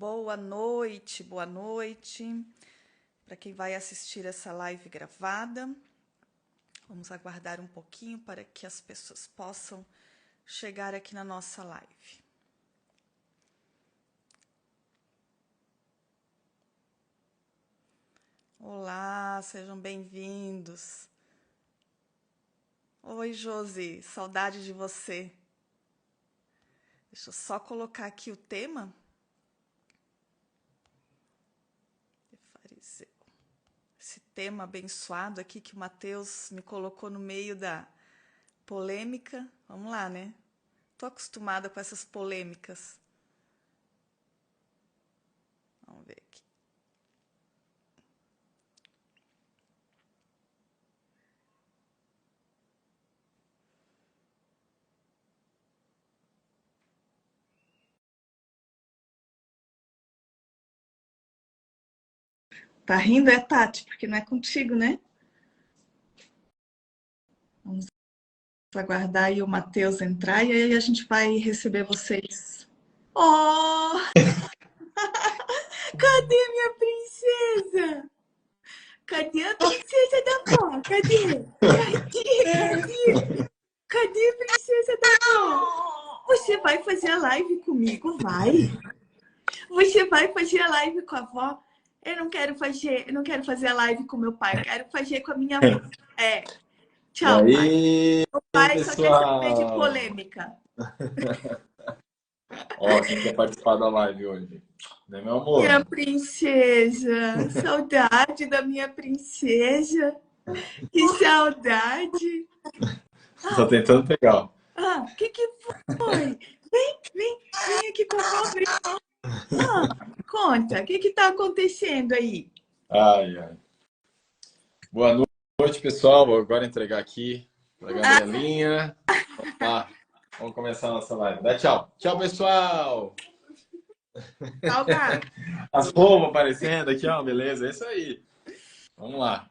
Boa noite, boa noite. Para quem vai assistir essa live gravada, vamos aguardar um pouquinho para que as pessoas possam chegar aqui na nossa live. Olá, sejam bem-vindos. Oi, Josi, saudade de você. Deixa eu só colocar aqui o tema. Fariseu. Esse tema abençoado aqui que o Mateus me colocou no meio da polêmica. Vamos lá, né? Tô acostumada com essas polêmicas. Vamos ver aqui. Tá rindo, Tati? Porque não é contigo, né? Vamos aguardar aí o Mateus entrar e aí a gente vai receber vocês. Oh! Cadê minha princesa? Cadê a princesa da avó? Cadê? Cadê a princesa da avó? Você vai fazer a live comigo? Vai! Você vai fazer a live com a avó? Eu não quero fazer a live com meu pai, eu quero fazer com a minha avó. Tchau, e pai. aí, O pai só quer saber de pessoal? polêmica. Ó, quem quer participar da live hoje? Né, meu amor? Minha princesa, saudade da minha princesa. Que saudade. Tô tentando pegar. O que foi? Vem aqui com a avó. Conta, o que tá acontecendo aí? Ai. Boa noite, pessoal. Vou agora entregar aqui pra Gabrielinha. Vamos lá. Vamos começar a nossa live. Dá tchau. Tchau, pessoal. Tchau, gato. As pombas aparecendo aqui, ó. Beleza, é isso aí. Vamos lá.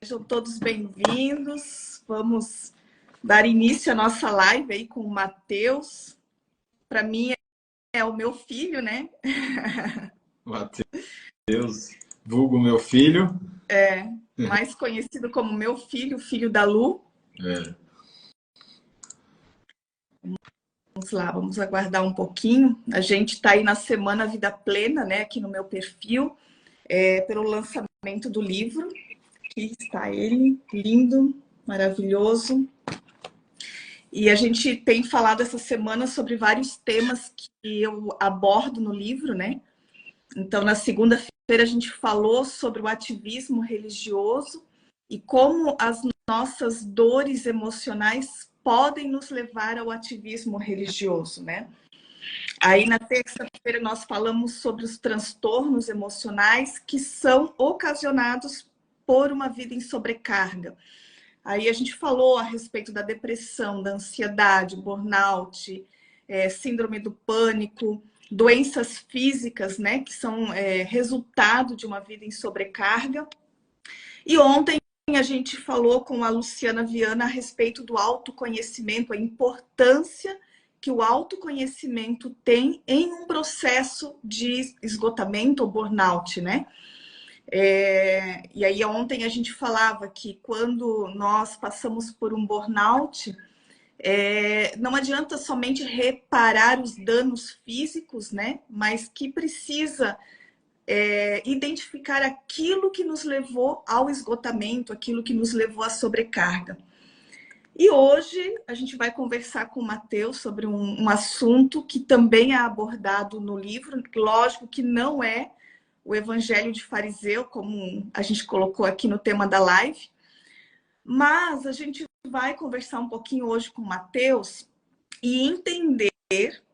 Sejam todos bem-vindos. Vamos dar início à nossa live aí com o Mateus. Para mim é o meu filho, né? Mateus, vulgo meu filho. Mais conhecido como meu filho, filho da Lu. Vamos lá, vamos aguardar um pouquinho. A gente está aí na Semana Vida Plena, né? Aqui no meu perfil, pelo lançamento do livro. Aqui está ele, lindo, maravilhoso. E a gente tem falado essa semana sobre vários temas que eu abordo no livro, né? Então, na segunda-feira, a gente falou sobre o ativismo religioso e como as nossas dores emocionais podem nos levar ao ativismo religioso, né? Aí, na terça-feira, nós falamos sobre os transtornos emocionais que são ocasionados por uma vida em sobrecarga. Aí a gente falou a respeito da depressão, da ansiedade, burnout, síndrome do pânico, doenças físicas, né, que são resultado de uma vida em sobrecarga. E ontem a gente falou com a Luciana Viana a respeito do autoconhecimento, a importância que o autoconhecimento tem em um processo de esgotamento ou burnout, né? E aí ontem a gente falava que quando nós passamos por um burnout, não adianta somente reparar os danos físicos, né? Mas que precisa identificar aquilo que nos levou ao esgotamento, aquilo que nos levou à sobrecarga. E hoje a gente vai conversar com o Mateus sobre um assunto que também é abordado no livro, lógico que não é o Evangelho de Fariseu, como a gente colocou aqui no tema da live. Mas a gente vai conversar um pouquinho hoje com o Mateus e entender,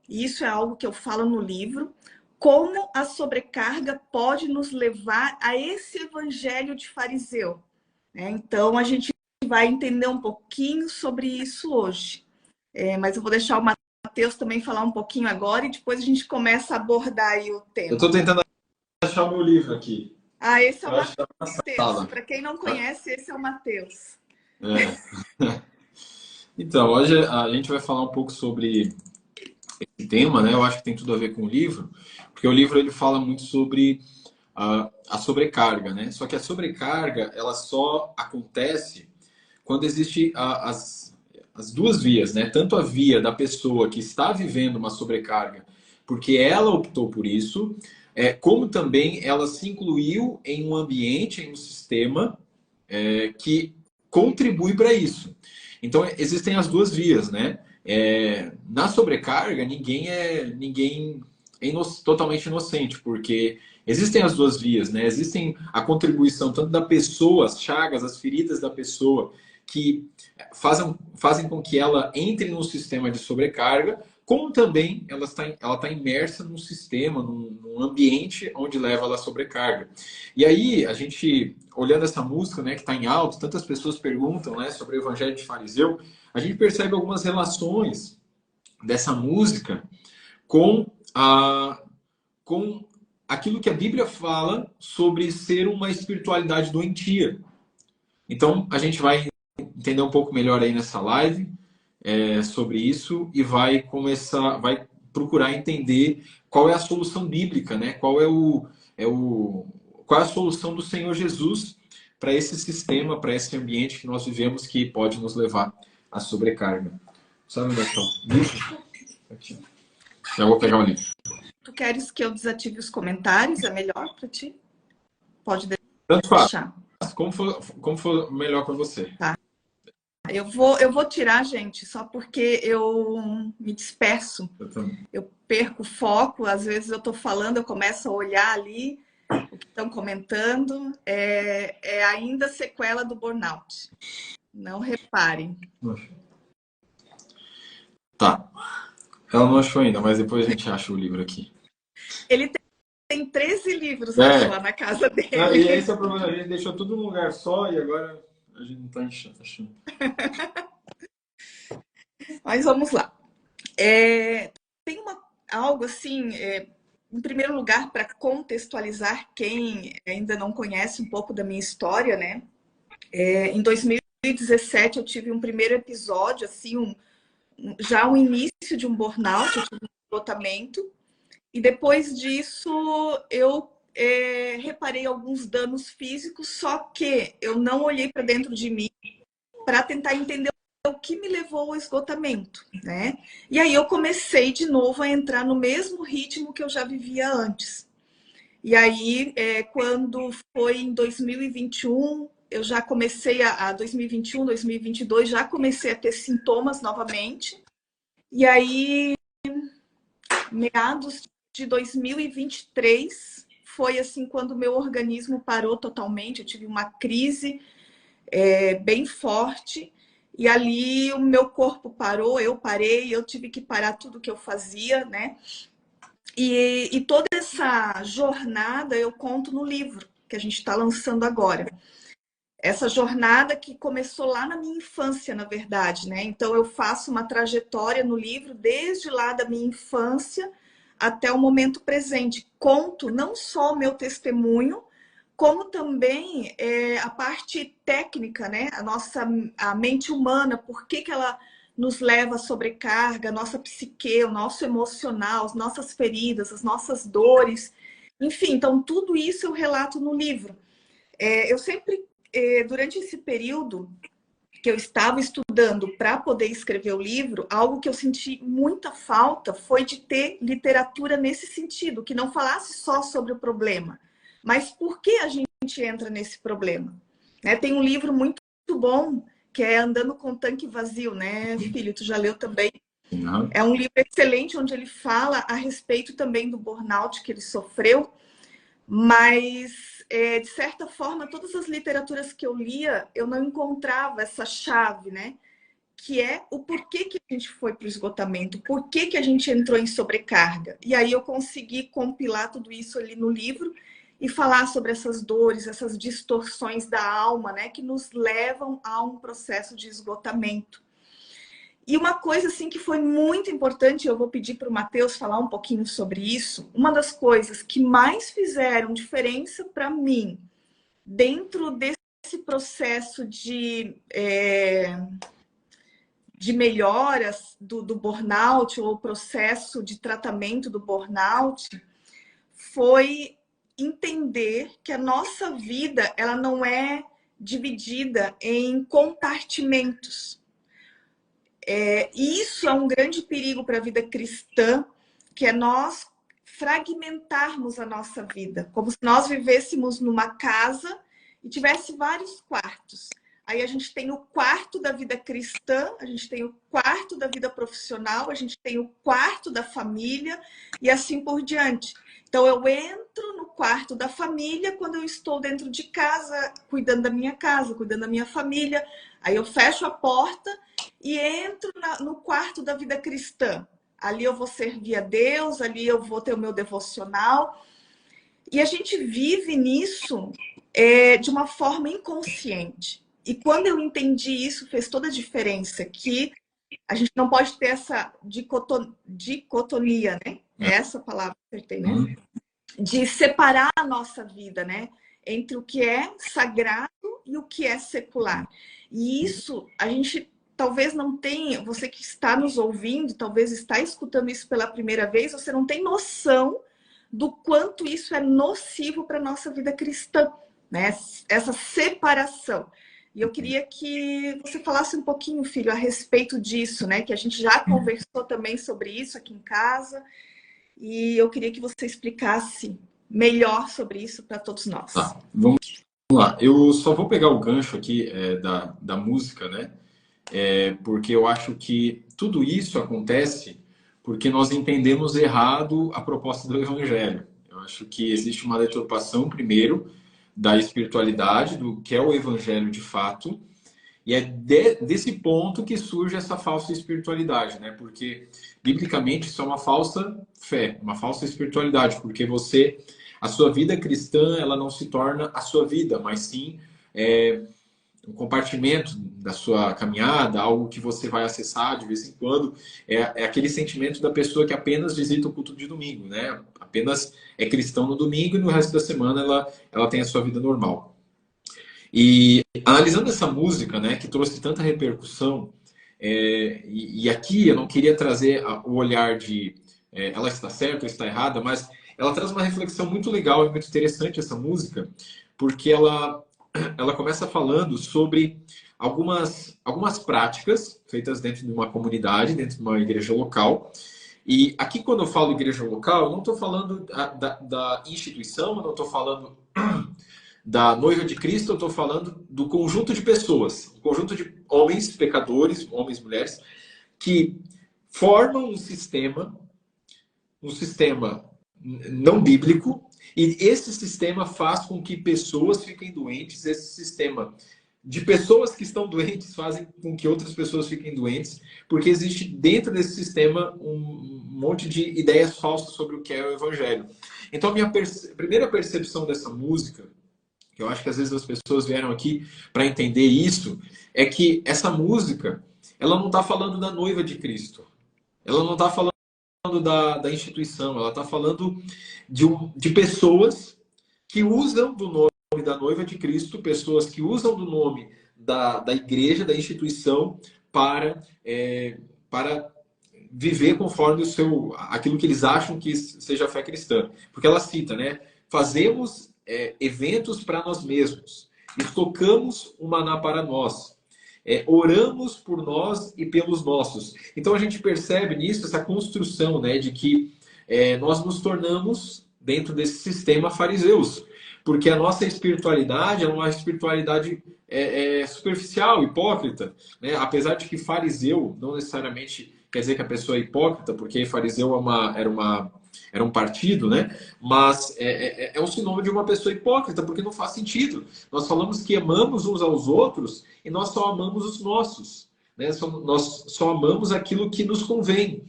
e isso é algo que eu falo no livro, como a sobrecarga pode nos levar a esse Evangelho de Fariseu. Então, a gente vai entender um pouquinho sobre isso hoje. Mas eu vou deixar o Mateus também falar um pouquinho agora e depois a gente começa a abordar aí o tema. Eu estou tentando achar o meu livro aqui. Esse é o Mateus. Para quem não conhece, esse é o Mateus. Então, hoje a gente vai falar um pouco sobre esse tema, né? Eu acho que tem tudo a ver com o livro, porque o livro ele fala muito sobre a sobrecarga, né? Só que a sobrecarga, ela só acontece quando existe as duas vias, né? Tanto a via da pessoa que está vivendo uma sobrecarga porque ela optou por isso, como também ela se incluiu em um ambiente, em um sistema que contribui para isso. Então, existem as duas vias, né? Na sobrecarga, ninguém é totalmente inocente, porque existem as duas vias, né? Existem a contribuição tanto da pessoa, as chagas, as feridas da pessoa, que fazem com que ela entre num sistema de sobrecarga, como também ela está imersa num sistema, num ambiente onde leva ela à sobrecarga. E aí, a gente, olhando essa música, né, que está em alto, tantas pessoas perguntam, né, sobre o Evangelho de Fariseu, a gente percebe algumas relações dessa música com aquilo que a Bíblia fala sobre ser uma espiritualidade doentia. Então, a gente vai entender um pouco melhor aí nessa live sobre isso e vai procurar entender qual é a solução bíblica, né? Qual é a solução do Senhor Jesus para esse sistema, para esse ambiente que nós vivemos que pode nos levar à sobrecarga. Sabe onde é que tá o livro? Aqui. Já vou pegar o livro. Tu queres que eu desative os comentários? É melhor para ti? Pode Tanto faz. deixar. Como for melhor para você. Tá. Eu vou tirar, gente, só porque eu me disperso. Eu perco o foco. Às vezes eu estou falando, eu começo a olhar ali o que estão comentando. É ainda sequela do burnout. Não reparem. Tá. Ela não achou ainda, mas depois a gente acha o livro aqui. Ele tem 13 livros lá na casa dele. E esse é o problema. A gente deixou tudo num lugar só e agora a gente não está achando. Mas vamos lá. Tem algo assim, em primeiro lugar, para contextualizar quem ainda não conhece um pouco da minha história, né? Em 2017 eu tive um primeiro episódio, assim, já o início de um burnout, eu tive um esgotamento. E depois disso eu reparei alguns danos físicos, só que eu não olhei para dentro de mim para tentar entender o que me levou ao esgotamento, né? E aí eu comecei de novo a entrar no mesmo ritmo que eu já vivia antes. E aí, quando foi em 2021, eu já comecei 2021, 2022, já comecei a ter sintomas novamente. E aí, meados de 2023, foi assim quando o meu organismo parou totalmente. Eu tive uma crise bem forte. E ali o meu corpo parou, eu parei, eu tive que parar tudo que eu fazia, né? E toda essa jornada eu conto no livro que a gente está lançando agora. Essa jornada que começou lá na minha infância, na verdade, né? Então eu faço uma trajetória no livro desde lá da minha infância até o momento presente. Conto não só o meu testemunho, como também a parte técnica, né? A mente humana, por que ela nos leva à sobrecarga, a nossa psique, o nosso emocional, as nossas feridas, as nossas dores. Enfim, então tudo isso eu relato no livro. Eu sempre, durante esse período que eu estava estudando para poder escrever o livro, algo que eu senti muita falta foi de ter literatura nesse sentido, que não falasse só sobre o problema, mas por que a gente entra nesse problema. Tem um livro muito bom, que é Andando com o Tanque Vazio, né, filho? Tu já leu também? Não. É um livro excelente, onde ele fala a respeito também do burnout que ele sofreu, mas, de certa forma, todas as literaturas que eu lia, eu não encontrava essa chave, né? Que é o porquê que a gente foi para o esgotamento, por que a gente entrou em sobrecarga. E aí eu consegui compilar tudo isso ali no livro e falar sobre essas dores, essas distorções da alma, né? Que nos levam a um processo de esgotamento. E uma coisa assim que foi muito importante, eu vou pedir para o Matheus falar um pouquinho sobre isso. Uma das coisas que mais fizeram diferença para mim dentro desse processo de de melhoras do burnout, ou o processo de tratamento do burnout, foi entender que a nossa vida, ela não é dividida em compartimentos. E isso é um grande perigo para a vida cristã, que é nós fragmentarmos a nossa vida, como se nós vivêssemos numa casa e tivesse vários quartos. Aí a gente tem o quarto da vida cristã, a gente tem o quarto da vida profissional, a gente tem o quarto da família e assim por diante. Então eu entro no quarto da família quando eu estou dentro de casa, cuidando da minha casa, cuidando da minha família. Aí eu fecho a porta e entro no quarto da vida cristã. Ali eu vou servir a Deus, ali eu vou ter o meu devocional. E a gente vive nisso de uma forma inconsciente. E quando eu entendi isso, fez toda a diferença, que a gente não pode ter essa dicotomia, né? É essa palavra que acertei, né? De separar a nossa vida, né? Entre o que é sagrado e o que é secular. E isso, a gente talvez não tenha, você que está nos ouvindo, talvez está escutando isso pela primeira vez, você não tem noção do quanto isso é nocivo para a nossa vida cristã, né? Essa separação. E eu queria que você falasse um pouquinho, filho, a respeito disso, né? Que a gente já conversou também sobre isso aqui em casa. E eu queria que você explicasse melhor sobre isso para todos nós. Tá, vamos lá. Eu só vou pegar o gancho aqui da música, né? Porque eu acho que tudo isso acontece porque nós entendemos errado a proposta do Evangelho. Eu acho que existe uma deturpação, primeiro, da espiritualidade, do que é o Evangelho de fato, e é desse ponto que surge essa falsa espiritualidade, né? Porque, biblicamente, isso é uma falsa fé, uma falsa espiritualidade, porque a sua vida cristã, ela não se torna a sua vida, mas sim um compartimento da sua caminhada, algo que você vai acessar de vez em quando. É aquele sentimento da pessoa que apenas visita o culto de domingo, né? Apenas é cristão no domingo e no resto da semana ela tem a sua vida normal. E analisando essa música, né, que trouxe tanta repercussão, e aqui eu não queria trazer o olhar de ela está certa ou está errada, mas ela traz uma reflexão muito legal e muito interessante, essa música, porque ela começa falando sobre algumas práticas feitas dentro de uma comunidade, dentro de uma igreja local. E aqui, quando eu falo igreja local, eu não estou falando da instituição, eu não estou falando da noiva de Cristo, eu estou falando do conjunto de pessoas, um conjunto de homens pecadores, homens e mulheres, que formam um sistema não bíblico, e esse sistema faz com que pessoas fiquem doentes. Esse sistema de pessoas que estão doentes fazem com que outras pessoas fiquem doentes, porque existe dentro desse sistema um monte de ideias falsas sobre o que é o Evangelho. Então, a minha primeira percepção dessa música, que eu acho que às vezes as pessoas vieram aqui para entender isso, é que essa música, ela não está falando da noiva de Cristo. Ela não está falando da instituição, ela está falando de pessoas que usam do nome da noiva de Cristo, pessoas que usam do nome da igreja, da instituição, para viver conforme aquilo que eles acham que seja a fé cristã. Porque ela cita, né? Fazemos eventos para nós mesmos, estocamos o maná para nós. Oramos por nós e pelos nossos. Então a gente percebe nisso essa construção, né, de que nós nos tornamos dentro desse sistema fariseus, porque a nossa espiritualidade é uma espiritualidade superficial, hipócrita, né? Apesar de que fariseu não necessariamente quer dizer que a pessoa é hipócrita, porque fariseu era um partido, né? Mas é um sinônimo de uma pessoa hipócrita, porque não faz sentido. Nós falamos que amamos uns aos outros e nós só amamos os nossos, né? Nós só amamos aquilo que nos convém.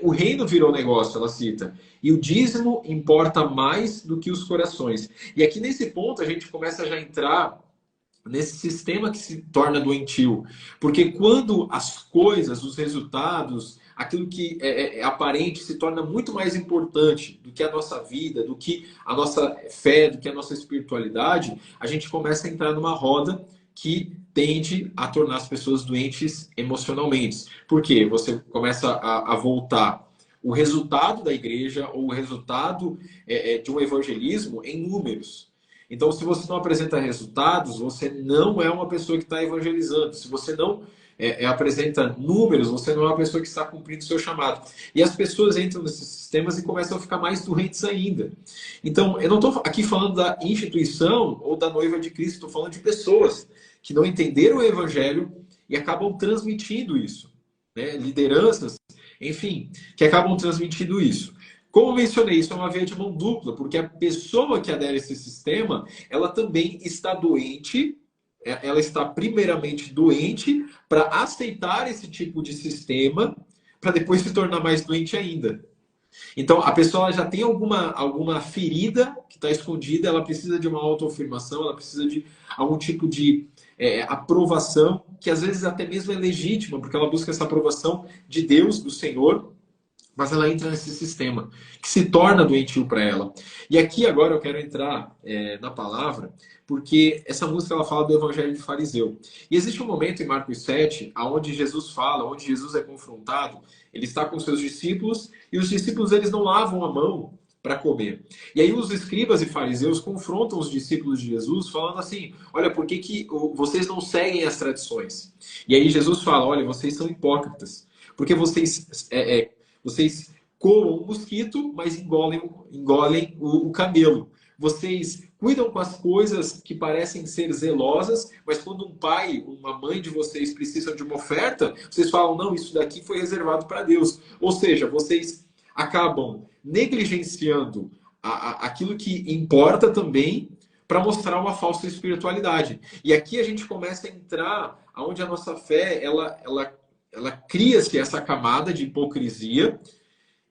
O reino virou negócio, ela cita, e o dízimo importa mais do que os corações. E aqui nesse ponto a gente começa a já entrar nesse sistema que se torna doentio. Porque quando as coisas, os resultados, aquilo que é aparente se torna muito mais importante do que a nossa vida, do que a nossa fé, do que a nossa espiritualidade, a gente começa a entrar numa roda que tende a tornar as pessoas doentes emocionalmente. Por quê? Você começa a voltar o resultado da igreja ou o resultado de um evangelismo em números. Então, se você não apresenta resultados, você não é uma pessoa que está evangelizando. Se você não apresenta números, você não é uma pessoa que está cumprindo o seu chamado. E as pessoas entram nesses sistemas e começam a ficar mais doentes ainda. Então, eu não estou aqui falando da instituição ou da noiva de Cristo, estou falando de pessoas que não entenderam o evangelho e acabam transmitindo isso. Né? Lideranças, enfim, que acabam transmitindo isso. Como mencionei, isso é uma via de mão dupla, porque a pessoa que adere a esse sistema, ela também está doente, ela está primeiramente doente para aceitar esse tipo de sistema, para depois se tornar mais doente ainda. Então, a pessoa já tem alguma ferida que está escondida, ela precisa de uma autoafirmação, ela precisa de algum tipo de aprovação, que às vezes até mesmo é legítima, porque ela busca essa aprovação de Deus, do Senhor, mas ela entra nesse sistema, que se torna doentio para ela. E aqui agora eu quero entrar na palavra, porque essa música ela fala do evangelho de fariseu. E existe um momento em Marcos 7, onde Jesus fala, onde Jesus é confrontado, ele está com seus discípulos, e os discípulos eles não lavam a mão para comer. E aí os escribas e fariseus confrontam os discípulos de Jesus, falando assim, olha, por que vocês não seguem as tradições? E aí Jesus fala, olha, vocês são hipócritas, porque vocês coam o mosquito, mas engolem o camelo. Vocês cuidam com as coisas que parecem ser zelosas, mas quando um pai, uma mãe de vocês precisam de uma oferta, vocês falam, não, isso daqui foi reservado para Deus. Ou seja, vocês acabam negligenciando aquilo que importa também para mostrar uma falsa espiritualidade. E aqui a gente começa a entrar onde a nossa fé, ela cria-se essa camada de hipocrisia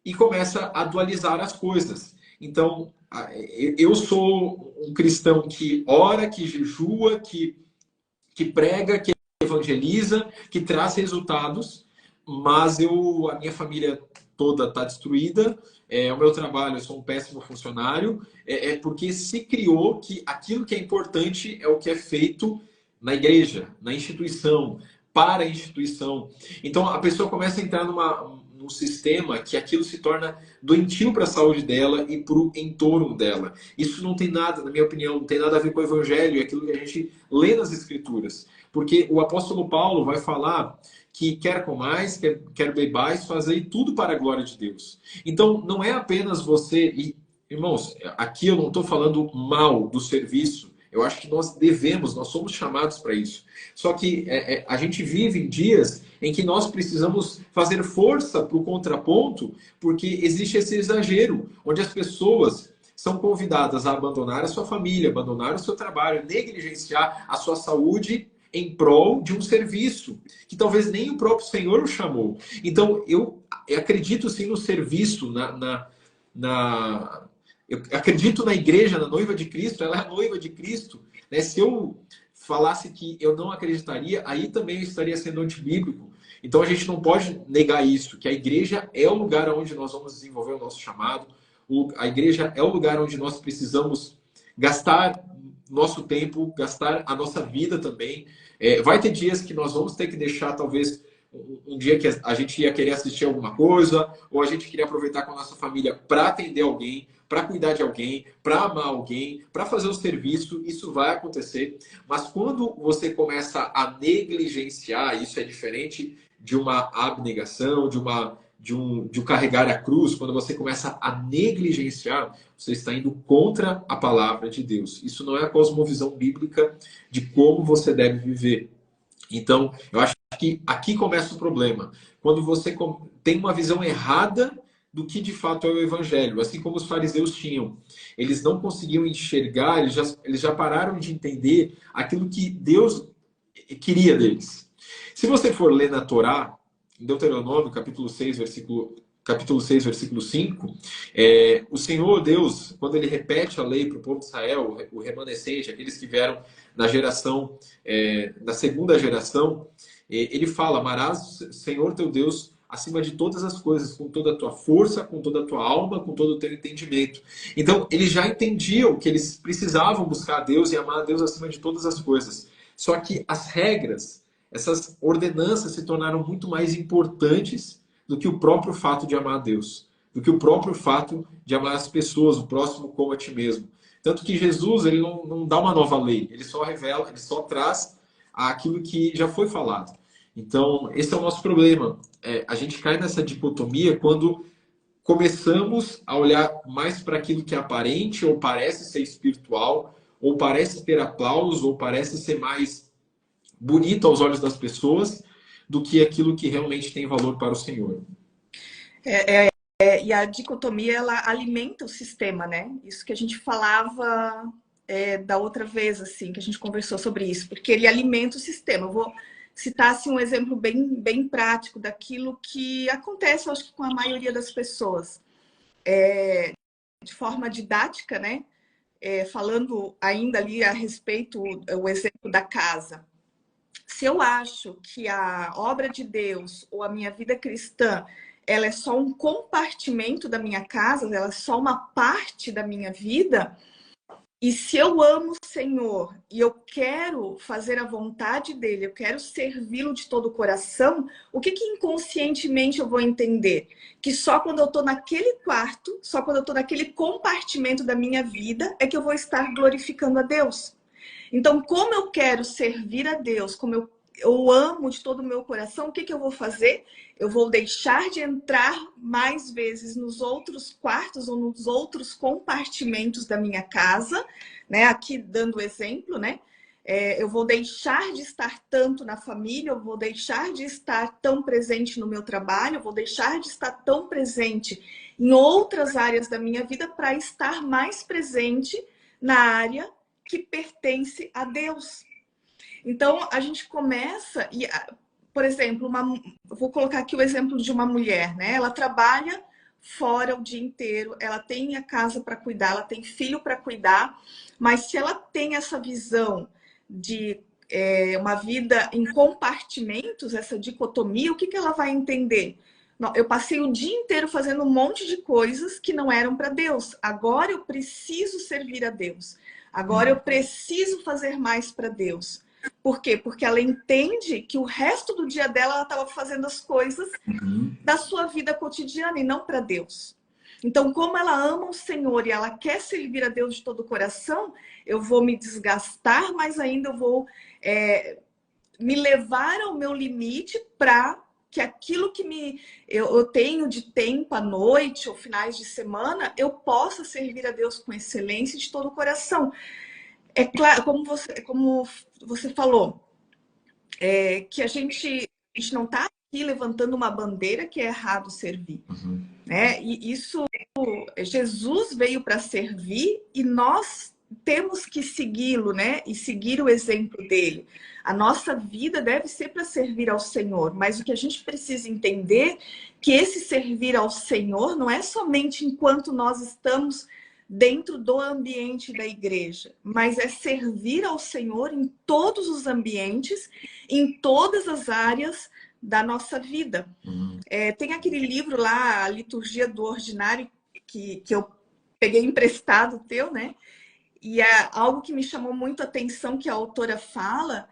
e começa a dualizar as coisas. Então, eu sou um cristão que ora, que jejua, que prega, que evangeliza, que traz resultados, mas a minha família toda está destruída, o meu trabalho, eu sou um péssimo funcionário, porque se criou que aquilo que é importante é o que é feito na igreja, na instituição, para a instituição. Então a pessoa começa a entrar num sistema que aquilo se torna doentio para a saúde dela e para o entorno dela. Isso não tem nada, na minha opinião, não tem nada a ver com o evangelho e aquilo que a gente lê nas escrituras. Porque o apóstolo Paulo vai falar que quer comais, quer bebais, fazei tudo para a glória de Deus. Então não é apenas você... E, irmãos, aqui eu não estou falando mal do serviço. Eu acho que nós somos chamados para isso. Só que a gente vive em dias em que nós precisamos fazer força para o contraponto, porque existe esse exagero, onde as pessoas são convidadas a abandonar a sua família, abandonar o seu trabalho, negligenciar a sua saúde em prol de um serviço, que talvez nem o próprio Senhor o chamou. Então, eu acredito sim no serviço, eu acredito na igreja, na noiva de Cristo, ela é a noiva de Cristo. Né? Se eu falasse que eu não acreditaria, aí também eu estaria sendo antibíblico. Então a gente não pode negar isso, que a igreja é o lugar onde nós vamos desenvolver o nosso chamado, a igreja é o lugar onde nós precisamos gastar nosso tempo, gastar a nossa vida também. Vai ter dias que nós vamos ter que deixar, talvez, um dia que a gente ia querer assistir alguma coisa, ou a gente queria aproveitar com a nossa família para atender alguém, para cuidar de alguém, para amar alguém, para fazer o serviço, isso vai acontecer. Mas quando você começa a negligenciar, isso é diferente de uma abnegação, de um carregar a cruz, quando você começa a negligenciar, você está indo contra a palavra de Deus. Isso não é a cosmovisão bíblica de como você deve viver. Então, eu acho que aqui começa o problema. Quando você tem uma visão errada do que de fato é o evangelho, assim como os fariseus tinham. Eles não conseguiam enxergar, eles já pararam de entender aquilo que Deus queria deles. Se você for ler na Torá, em Deuteronômio, capítulo 6, versículo 5, o Senhor Deus, quando ele repete a lei para o povo de Israel, o remanescente, aqueles que vieram na geração, da segunda geração, ele fala, amarás o Senhor teu Deus acima de todas as coisas, com toda a tua força, com toda a tua alma, com todo o teu entendimento. Então, eles já entendiam que eles precisavam buscar a Deus e amar a Deus acima de todas as coisas. Só que as regras, essas ordenanças se tornaram muito mais importantes do que o próprio fato de amar a Deus, do que o próprio fato de amar as pessoas, o próximo como a ti mesmo. Tanto que Jesus, ele não dá uma nova lei, ele só revela, ele só traz aquilo que já foi falado. Então, esse é o nosso problema. A gente cai nessa dicotomia quando começamos a olhar mais para aquilo que é aparente, ou parece ser espiritual, ou parece ter aplauso, ou parece ser mais bonito aos olhos das pessoas, do que aquilo que realmente tem valor para o Senhor. E a dicotomia, ela alimenta o sistema, né? Isso que a gente falava da outra vez, assim, que a gente conversou sobre isso, porque ele alimenta o sistema. Eu vou citar assim, um exemplo bem prático daquilo que acontece, eu acho que com a maioria das pessoas. De forma didática, né? Falando ainda ali a respeito, o exemplo da casa. Se eu acho que a obra de Deus ou a minha vida cristã, ela é só um compartimento da minha casa, ela é só uma parte da minha vida, e se eu amo o Senhor e eu quero fazer a vontade dele, eu quero servi-lo de todo o coração, o que inconscientemente eu vou entender? Que só quando eu estou naquele quarto, só quando eu estou naquele compartimento da minha vida, é que eu vou estar glorificando a Deus. Então, como eu quero servir a Deus, como eu amo de todo o meu coração, o que eu vou fazer? Eu vou deixar de entrar mais vezes nos outros quartos ou nos outros compartimentos da minha casa, né? Aqui dando exemplo, né? Eu vou deixar de estar tanto na família, eu vou deixar de estar tão presente no meu trabalho, eu vou deixar de estar tão presente em outras áreas da minha vida para estar mais presente na área que pertence a Deus. Então, a gente começa, por exemplo, vou colocar aqui o exemplo de uma mulher, né? Ela trabalha fora o dia inteiro, ela tem a casa para cuidar, ela tem filho para cuidar, mas se ela tem essa visão de uma vida em compartimentos, essa dicotomia, o que ela vai entender? Eu passei o dia inteiro fazendo um monte de coisas que não eram para Deus. Agora eu preciso servir a Deus. Agora eu preciso fazer mais para Deus. Por quê? Porque ela entende que o resto do dia dela ela estava fazendo as coisas da sua vida cotidiana e não para Deus. Então, como ela ama o Senhor e ela quer servir a Deus de todo o coração, eu vou me desgastar, mas ainda eu vou me levar ao meu limite para que aquilo que eu tenho de tempo à noite ou finais de semana, eu possa servir a Deus com excelência de todo o coração. É claro, como você falou, que a gente não está aqui levantando uma bandeira que é errado servir. Né? E isso, Jesus veio para servir e nós temos que segui-lo, né? E seguir o exemplo dele. A nossa vida deve ser para servir ao Senhor, mas o que a gente precisa entender que esse servir ao Senhor não é somente enquanto nós estamos dentro do ambiente da igreja, mas é servir ao Senhor em todos os ambientes, em todas as áreas da nossa vida. Tem aquele livro lá, A Liturgia do Ordinário, que eu peguei emprestado teu, né? E é algo que me chamou muito a atenção que a autora fala,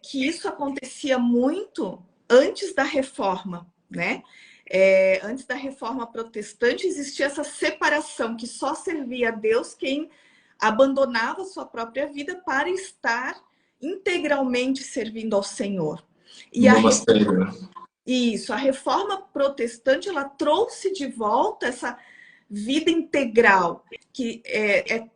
que isso acontecia muito antes da reforma, né? Antes da reforma protestante existia essa separação, que só servia a Deus quem abandonava sua própria vida para estar integralmente servindo ao Senhor. E a reforma protestante, ela trouxe de volta essa vida integral, que é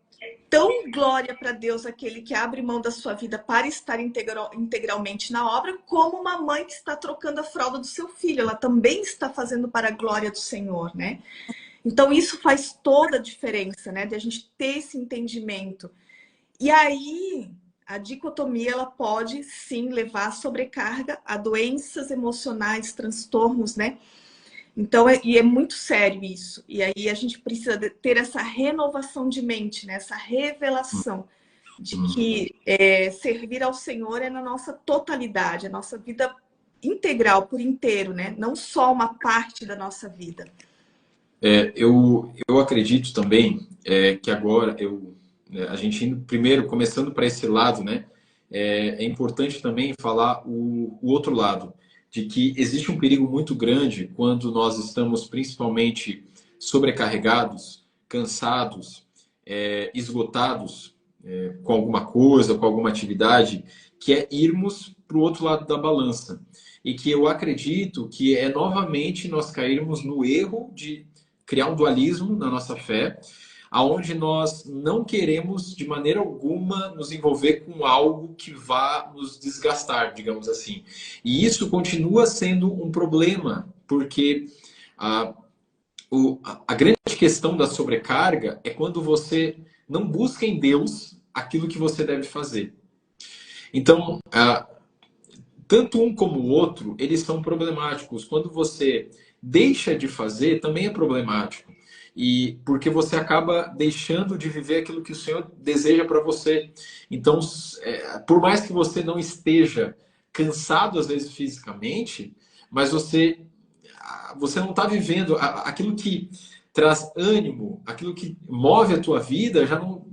tão glória para Deus aquele que abre mão da sua vida para estar integralmente na obra, como uma mãe que está trocando a fralda do seu filho. Ela também está fazendo para a glória do Senhor, né? Então, isso faz toda a diferença, né? De a gente ter esse entendimento. E aí, a dicotomia, ela pode, sim, levar a sobrecarga, a doenças emocionais, transtornos, né? Então, é muito sério isso. E aí a gente precisa ter essa renovação de mente, né? Essa revelação de que servir ao Senhor é na nossa totalidade, a nossa vida integral, por inteiro, né? Não só uma parte da nossa vida. Eu acredito também que agora, a gente indo primeiro, começando para esse lado, né? é importante também falar o outro lado, de que existe um perigo muito grande quando nós estamos principalmente sobrecarregados, cansados, esgotados com alguma coisa, com alguma atividade, que é irmos para o outro lado da balança. E que eu acredito que é novamente nós cairmos no erro de criar um dualismo na nossa fé, aonde nós não queremos de maneira alguma nos envolver com algo que vá nos desgastar, digamos assim. E isso continua sendo um problema, porque a grande questão da sobrecarga é quando você não busca em Deus aquilo que você deve fazer. Então, tanto um como o outro, eles são problemáticos. Quando você deixa de fazer, também é problemático. E porque você acaba deixando de viver aquilo que o Senhor deseja para você. Então, por mais que você não esteja cansado, às vezes, fisicamente, mas você não está vivendo aquilo que traz ânimo, aquilo que move a tua vida, já não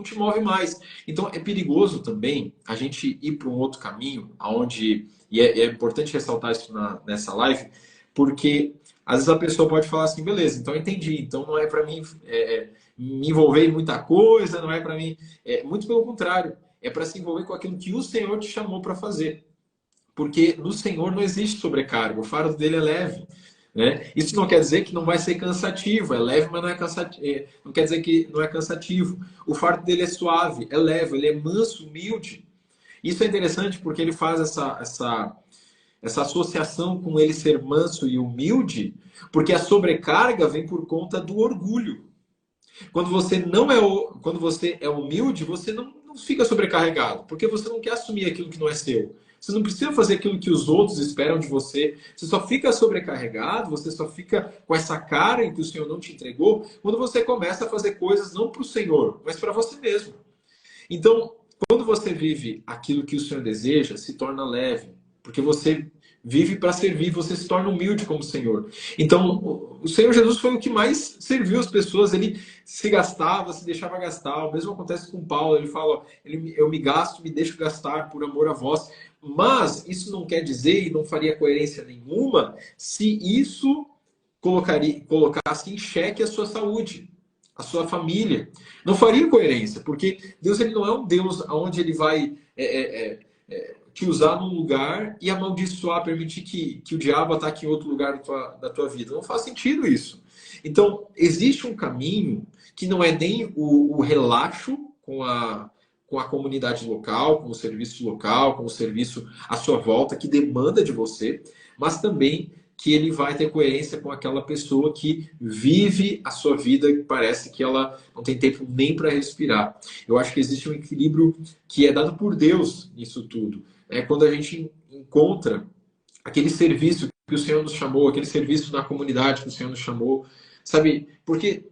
te move mais. Então é perigoso também a gente ir para um outro caminho, aonde e é importante ressaltar isso nessa live, porque às vezes a pessoa pode falar assim, beleza, então eu entendi, então não é para mim me envolver em muita coisa, não é para mim, muito pelo contrário, é para se envolver com aquilo que o Senhor te chamou para fazer. Porque no Senhor não existe sobrecarga, o fardo dele é leve. Né? Isso não quer dizer que não vai ser cansativo, é leve, mas não é cansativo. Não quer dizer que não é cansativo. O fardo dele é suave, é leve, ele é manso, humilde. Isso é interessante porque ele faz essa associação com ele ser manso e humilde, porque a sobrecarga vem por conta do orgulho. Quando você é humilde, você não fica sobrecarregado, porque você não quer assumir aquilo que não é seu. Você não precisa fazer aquilo que os outros esperam de você. Você só fica sobrecarregado, você só fica com essa cara em que o Senhor não te entregou, quando você começa a fazer coisas não para o Senhor, mas para você mesmo. Então, quando você vive aquilo que o Senhor deseja, se torna leve, porque você vive para servir, você se torna humilde como Senhor. Então, o Senhor Jesus foi o que mais serviu as pessoas, ele se gastava, se deixava gastar. O mesmo acontece com Paulo, ele fala, eu me gasto, me deixo gastar por amor a vós. Mas isso não quer dizer, e não faria coerência nenhuma, se isso colocasse em xeque a sua saúde, a sua família. Não faria coerência, porque Deus ele não é um Deus onde ele vai te usar num lugar e amaldiçoar, permitir que o diabo ataque em outro lugar da tua vida. Não faz sentido isso. Então, existe um caminho que não é nem o relaxo com a comunidade local, com o serviço local, com o serviço à sua volta, que demanda de você, mas também que ele vai ter coerência com aquela pessoa que vive a sua vida e parece que ela não tem tempo nem para respirar. Eu acho que existe um equilíbrio que é dado por Deus nisso tudo. É quando a gente encontra aquele serviço que o Senhor nos chamou, aquele serviço na comunidade que o Senhor nos chamou, sabe? Porque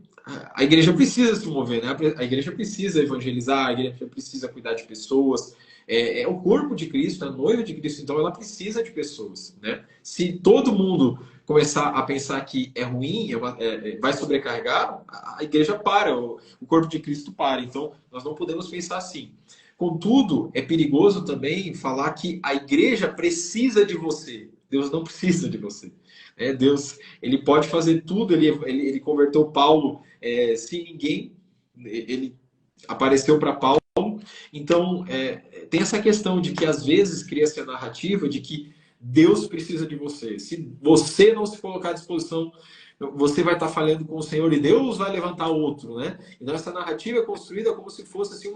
a igreja precisa se mover, né? A igreja precisa evangelizar, a igreja precisa cuidar de pessoas. É o corpo de Cristo, a noiva de Cristo, então ela precisa de pessoas, né? Se todo mundo começar a pensar que é ruim, vai sobrecarregar, a igreja para, o corpo de Cristo para. Então, nós não podemos pensar assim. Contudo, é perigoso também falar que a igreja precisa de você. Deus não precisa de você. Deus, ele pode fazer tudo. Ele converteu Paulo sem ninguém. Ele apareceu para Paulo. Então, tem essa questão de que às vezes cria-se a narrativa de que Deus precisa de você. Se você não se colocar à disposição, você vai estar falhando com o Senhor e Deus vai levantar outro, né? Então, essa narrativa é construída como se fosse assim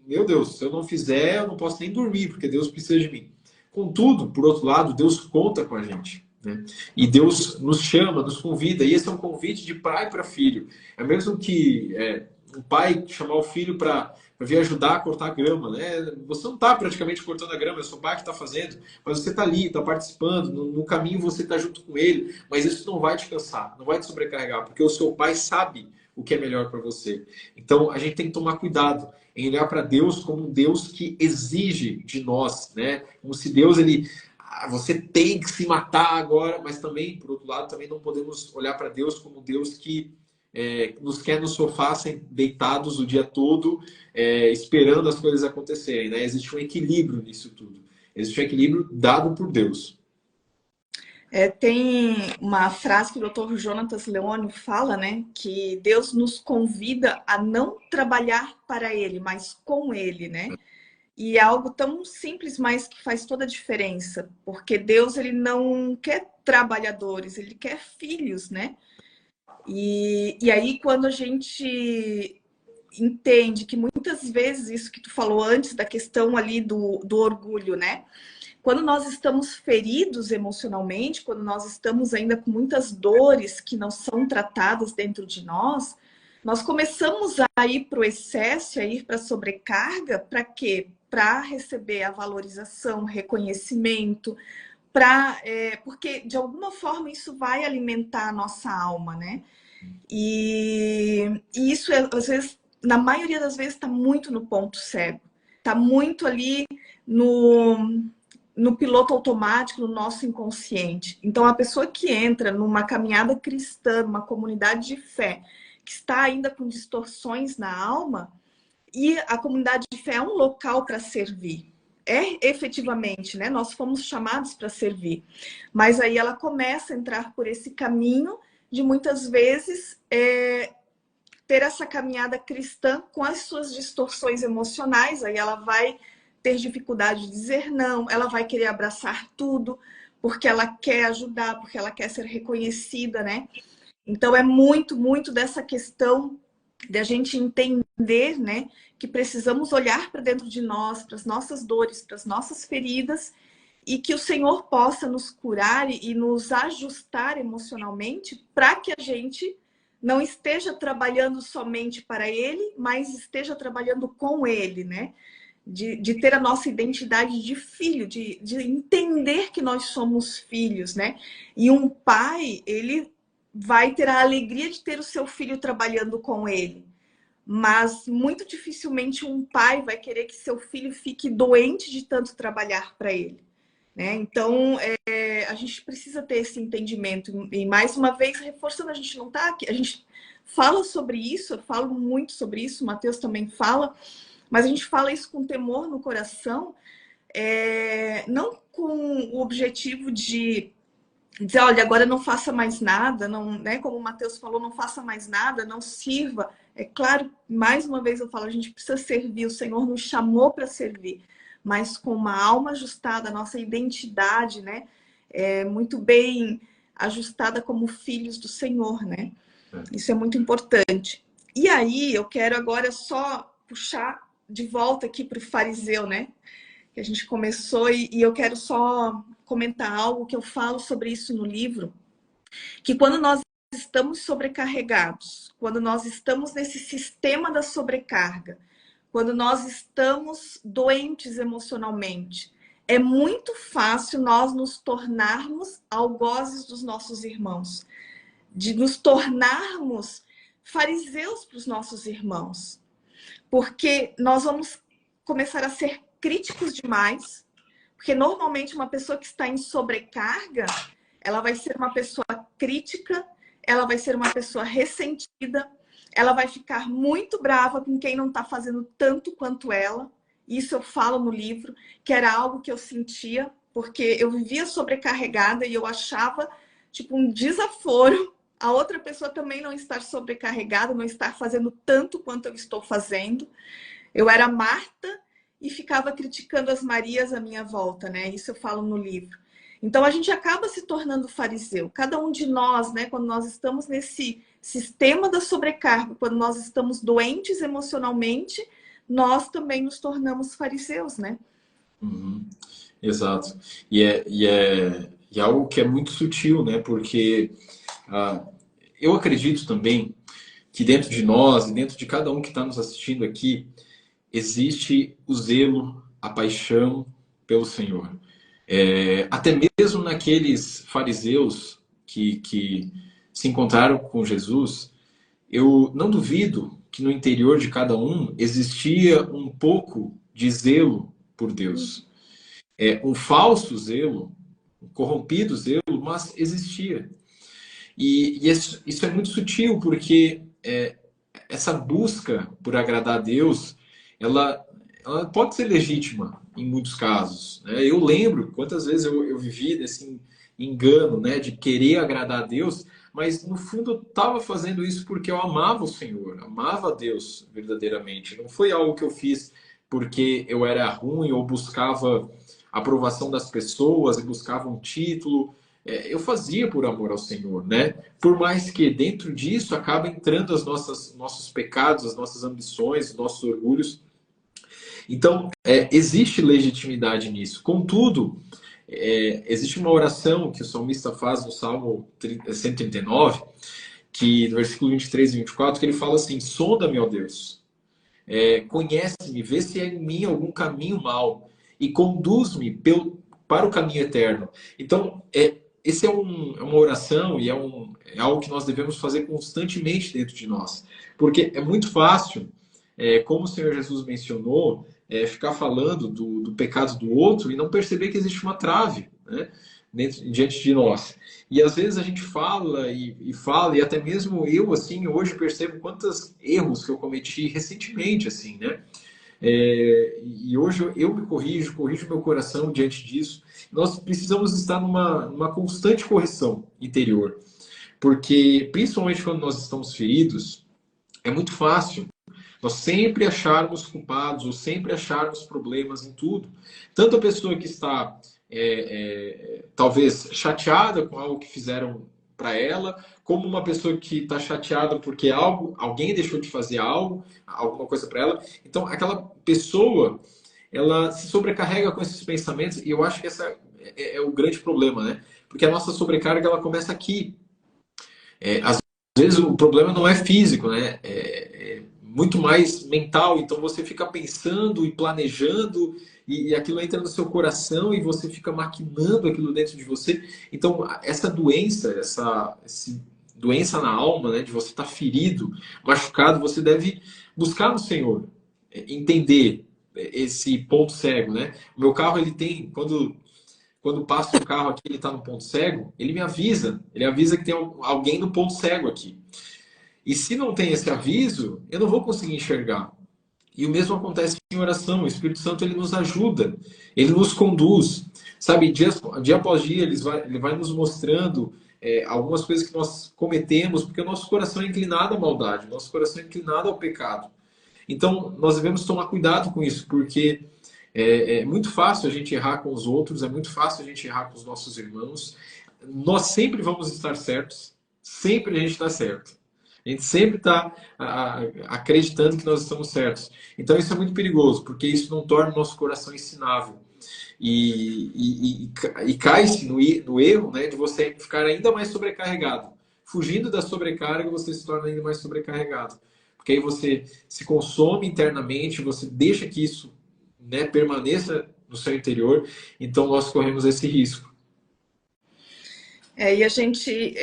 meu Deus, se eu não fizer, eu não posso nem dormir, porque Deus precisa de mim. Contudo, por outro lado, Deus conta com a gente. Né? E Deus nos chama, nos convida. E esse é um convite de pai para filho. É mesmo que um pai chamar o filho para vir ajudar a cortar a grama. Né? Você não está praticamente cortando a grama, é o seu pai que está fazendo. Mas você está ali, está participando. No caminho você está junto com ele. Mas isso não vai te cansar, não vai te sobrecarregar. Porque o seu pai sabe o que é melhor para você. Então, a gente tem que tomar cuidado em olhar para Deus como um Deus que exige de nós, né? Como se Deus, você tem que se matar agora, mas também, por outro lado, também não podemos olhar para Deus como um Deus que nos quer no sofá deitados o dia todo, esperando as coisas acontecerem, né? Existe um equilíbrio nisso tudo. Existe um equilíbrio dado por Deus. Tem uma frase que o Dr. Jonatas Leone fala, né? Que Deus nos convida a não trabalhar para Ele, mas com Ele, né? E é algo tão simples, mas que faz toda a diferença. Porque Deus, ele não quer trabalhadores, ele quer filhos, né? E aí, quando a gente entende que muitas vezes, isso que tu falou antes, da questão ali do orgulho, né? Quando nós estamos feridos emocionalmente, quando nós estamos ainda com muitas dores que não são tratadas dentro de nós, nós começamos a ir para o excesso, a ir para a sobrecarga, para quê? Para receber a valorização, reconhecimento, porque de alguma forma isso vai alimentar a nossa alma, né? E isso, às vezes, na maioria das vezes, está muito no ponto cego, está muito ali no piloto automático, no nosso inconsciente. Então, a pessoa que entra numa caminhada cristã, numa comunidade de fé, que está ainda com distorções na alma, e a comunidade de fé é um local para servir. Efetivamente, né? Nós fomos chamados para servir. Mas aí ela começa a entrar por esse caminho de muitas vezes ter essa caminhada cristã com as suas distorções emocionais. Aí ela vai ter dificuldade de dizer não, ela vai querer abraçar tudo, porque ela quer ajudar, porque ela quer ser reconhecida, né? Então é muito, muito dessa questão de a gente entender, né, que precisamos olhar para dentro de nós, para as nossas dores, para as nossas feridas, e que o Senhor possa nos curar e nos ajustar emocionalmente para que a gente não esteja trabalhando somente para Ele, mas esteja trabalhando com Ele, né? De ter a nossa identidade de filho, de entender que nós somos filhos, né? E um pai, ele vai ter a alegria de ter o seu filho trabalhando com ele. Mas muito dificilmente um pai vai querer que seu filho fique doente de tanto trabalhar para ele, né? Então, a gente precisa ter esse entendimento. E mais uma vez, reforçando, a gente não está aqui, a gente fala sobre isso, eu falo muito sobre isso, o Matheus também fala, mas a gente fala isso com temor no coração, não com o objetivo de dizer, olha, agora não faça mais nada, não, né? Como o Matheus falou, não faça mais nada, não sirva. É claro, mais uma vez eu falo, a gente precisa servir, o Senhor nos chamou para servir, mas com uma alma ajustada, a nossa identidade, né? Muito bem ajustada como filhos do Senhor, né? Isso é muito importante. E aí, eu quero agora só puxar de volta aqui para o fariseu, né? Que a gente começou, e eu quero só comentar algo que eu falo sobre isso no livro, que quando nós estamos sobrecarregados, quando nós estamos nesse sistema da sobrecarga, quando nós estamos doentes emocionalmente, é muito fácil nós nos tornarmos algozes dos nossos irmãos, de nos tornarmos fariseus para os nossos irmãos, porque nós vamos começar a ser críticos demais, porque normalmente uma pessoa que está em sobrecarga, ela vai ser uma pessoa crítica, ela vai ser uma pessoa ressentida, ela vai ficar muito brava com quem não está fazendo tanto quanto ela. Isso eu falo no livro, que era algo que eu sentia, porque eu vivia sobrecarregada e eu achava tipo um desaforo a outra pessoa também não estar sobrecarregada, não estar fazendo tanto quanto eu estou fazendo. Eu era Marta e ficava criticando as Marias à minha volta, né? Isso eu falo no livro. Então a gente acaba se tornando fariseu. Cada um de nós, né? Quando nós estamos nesse sistema da sobrecarga, quando nós estamos doentes emocionalmente, nós também nos tornamos fariseus, né? Uhum. Exato. E é algo que é muito sutil, né? Porque eu acredito também que dentro de nós e dentro de cada um que está nos assistindo aqui, existe o zelo, a paixão pelo Senhor. Até mesmo naqueles fariseus que se encontraram com Jesus, eu não duvido que no interior de cada um existia um pouco de zelo por Deus. Um falso zelo, um corrompido zelo, mas existia. E isso é muito sutil, porque essa busca por agradar a Deus, ela pode ser legítima em muitos casos, né? Eu lembro quantas vezes eu vivi desse engano, né, de querer agradar a Deus, mas no fundo eu estava fazendo isso porque eu amava o Senhor, amava a Deus verdadeiramente. Não foi algo que eu fiz porque eu era ruim ou buscava a aprovação das pessoas e buscava um título. Eu fazia por amor ao Senhor, né? Por mais que dentro disso acaba entrando nossos pecados, as nossas ambições, os nossos orgulhos. Então, existe legitimidade nisso. Contudo, existe uma oração que o salmista faz no Salmo 139, que no versículo 23 e 24, que ele fala assim: sonda-me, ó Deus, conhece-me, vê se há em mim algum caminho mau e conduz-me para o caminho eterno. Então, esse é uma oração e é algo que nós devemos fazer constantemente dentro de nós. Porque é muito fácil, como o Senhor Jesus mencionou, ficar falando do pecado do outro e não perceber que existe uma trave, né, diante de nós. E às vezes a gente fala e fala, e até mesmo eu, assim, hoje percebo quantos erros que eu cometi recentemente, assim, né? E hoje eu me corrijo meu coração diante disso. Nós precisamos estar numa constante correção interior, porque principalmente quando nós estamos feridos, é muito fácil nós sempre acharmos culpados ou sempre acharmos problemas em tudo. Tanto a pessoa que está talvez chateada com algo que fizeram para ela, como uma pessoa que está chateada porque alguém deixou de fazer alguma coisa para ela. Então, aquela pessoa, ela se sobrecarrega com esses pensamentos, e eu acho que essa é o grande problema, né? Porque a nossa sobrecarga, ela começa aqui. Às vezes o problema não é físico, né? É muito mais mental. Então você fica pensando e planejando e aquilo entra no seu coração e você fica maquinando aquilo dentro de você. Então essa doença na alma, né, de você estar ferido, machucado, você deve buscar no Senhor, entender esse ponto cego, né? O meu carro, ele tem, quando passa um carro aqui, ele está no ponto cego, ele me avisa. Ele avisa que tem alguém no ponto cego aqui. E se não tem esse aviso, eu não vou conseguir enxergar. E o mesmo acontece em oração. O Espírito Santo, ele nos ajuda, ele nos conduz. Sabe, dia após dia, ele vai nos mostrando algumas coisas que nós cometemos, porque o nosso coração é inclinado à maldade, o nosso coração é inclinado ao pecado. Então, nós devemos tomar cuidado com isso, porque é muito fácil a gente errar com os outros, é muito fácil a gente errar com os nossos irmãos. Nós sempre vamos estar certos, sempre a gente está certo. A gente sempre está acreditando que nós estamos certos. Então isso é muito perigoso, porque isso não torna o nosso coração ensinável. E cai-se no erro, né, de você ficar ainda mais sobrecarregado. Fugindo da sobrecarga, você se torna ainda mais sobrecarregado. Porque aí você se consome internamente, você deixa que isso, né, permaneça no seu interior. Então nós corremos esse risco. E a gente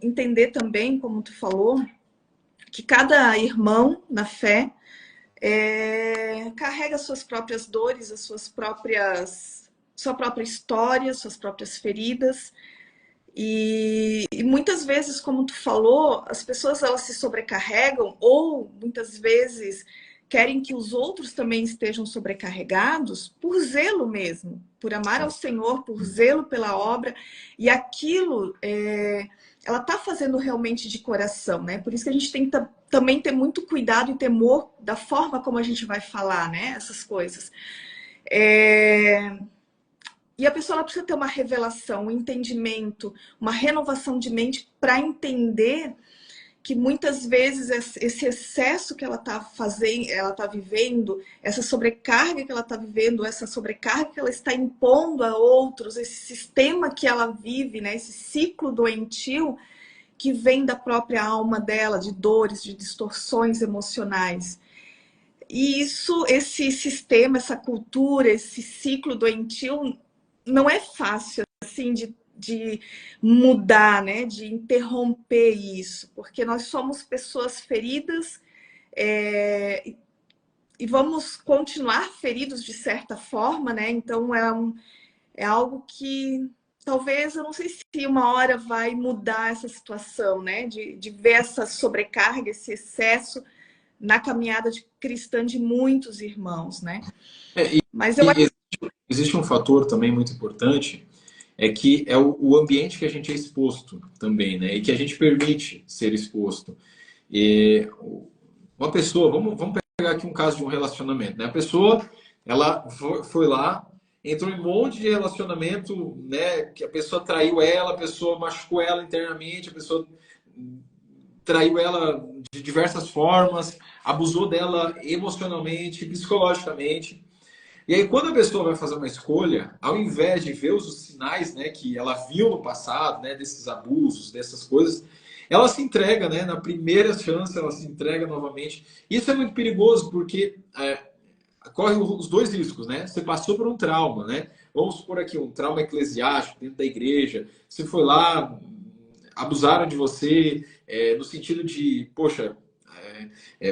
entender também, como tu falou, que cada irmão na fé carrega suas próprias dores, sua própria história, suas próprias feridas. E muitas vezes, como tu falou, as pessoas elas se sobrecarregam ou muitas vezes querem que os outros também estejam sobrecarregados por zelo mesmo, por amar ao Senhor, por zelo pela obra. E aquilo ela está fazendo realmente de coração, né? Por isso que a gente tem que também ter muito cuidado e temor da forma como a gente vai falar, né? Essas coisas. E a pessoa ela precisa ter uma revelação, um entendimento, uma renovação de mente para entender que muitas vezes esse excesso que ela está fazendo, ela está vivendo, essa sobrecarga que ela está vivendo, essa sobrecarga que ela está impondo a outros, esse sistema que ela vive, né, esse ciclo doentio que vem da própria alma dela, de dores, de distorções emocionais. E esse sistema, essa cultura, esse ciclo doentio não é fácil assim de mudar, né? De interromper isso, porque nós somos pessoas feridas e vamos continuar feridos de certa forma, né? Então é algo que talvez, eu não sei se uma hora vai mudar essa situação, né? De ver essa sobrecarga, esse excesso na caminhada cristã de muitos irmãos, né? É, e, Mas eu e existe um fator também muito importante, é que é o ambiente que a gente é exposto também, né? E que a gente permite ser exposto. E uma pessoa, vamos pegar aqui um caso de um relacionamento, né? A pessoa, ela foi lá, entrou em um monte de relacionamento, né? Que a pessoa traiu ela, a pessoa machucou ela internamente, a pessoa traiu ela de diversas formas, abusou dela emocionalmente, psicologicamente. E aí, quando a pessoa vai fazer uma escolha, ao invés de ver os sinais, né, que ela viu no passado, né, desses abusos, dessas coisas, ela se entrega, né, na primeira chance, ela se entrega novamente. Isso é muito perigoso porque corre os dois riscos, né? Você passou por um trauma, né? Vamos supor aqui um trauma eclesiástico dentro da igreja. Você foi lá, abusaram de você, no sentido de, poxa,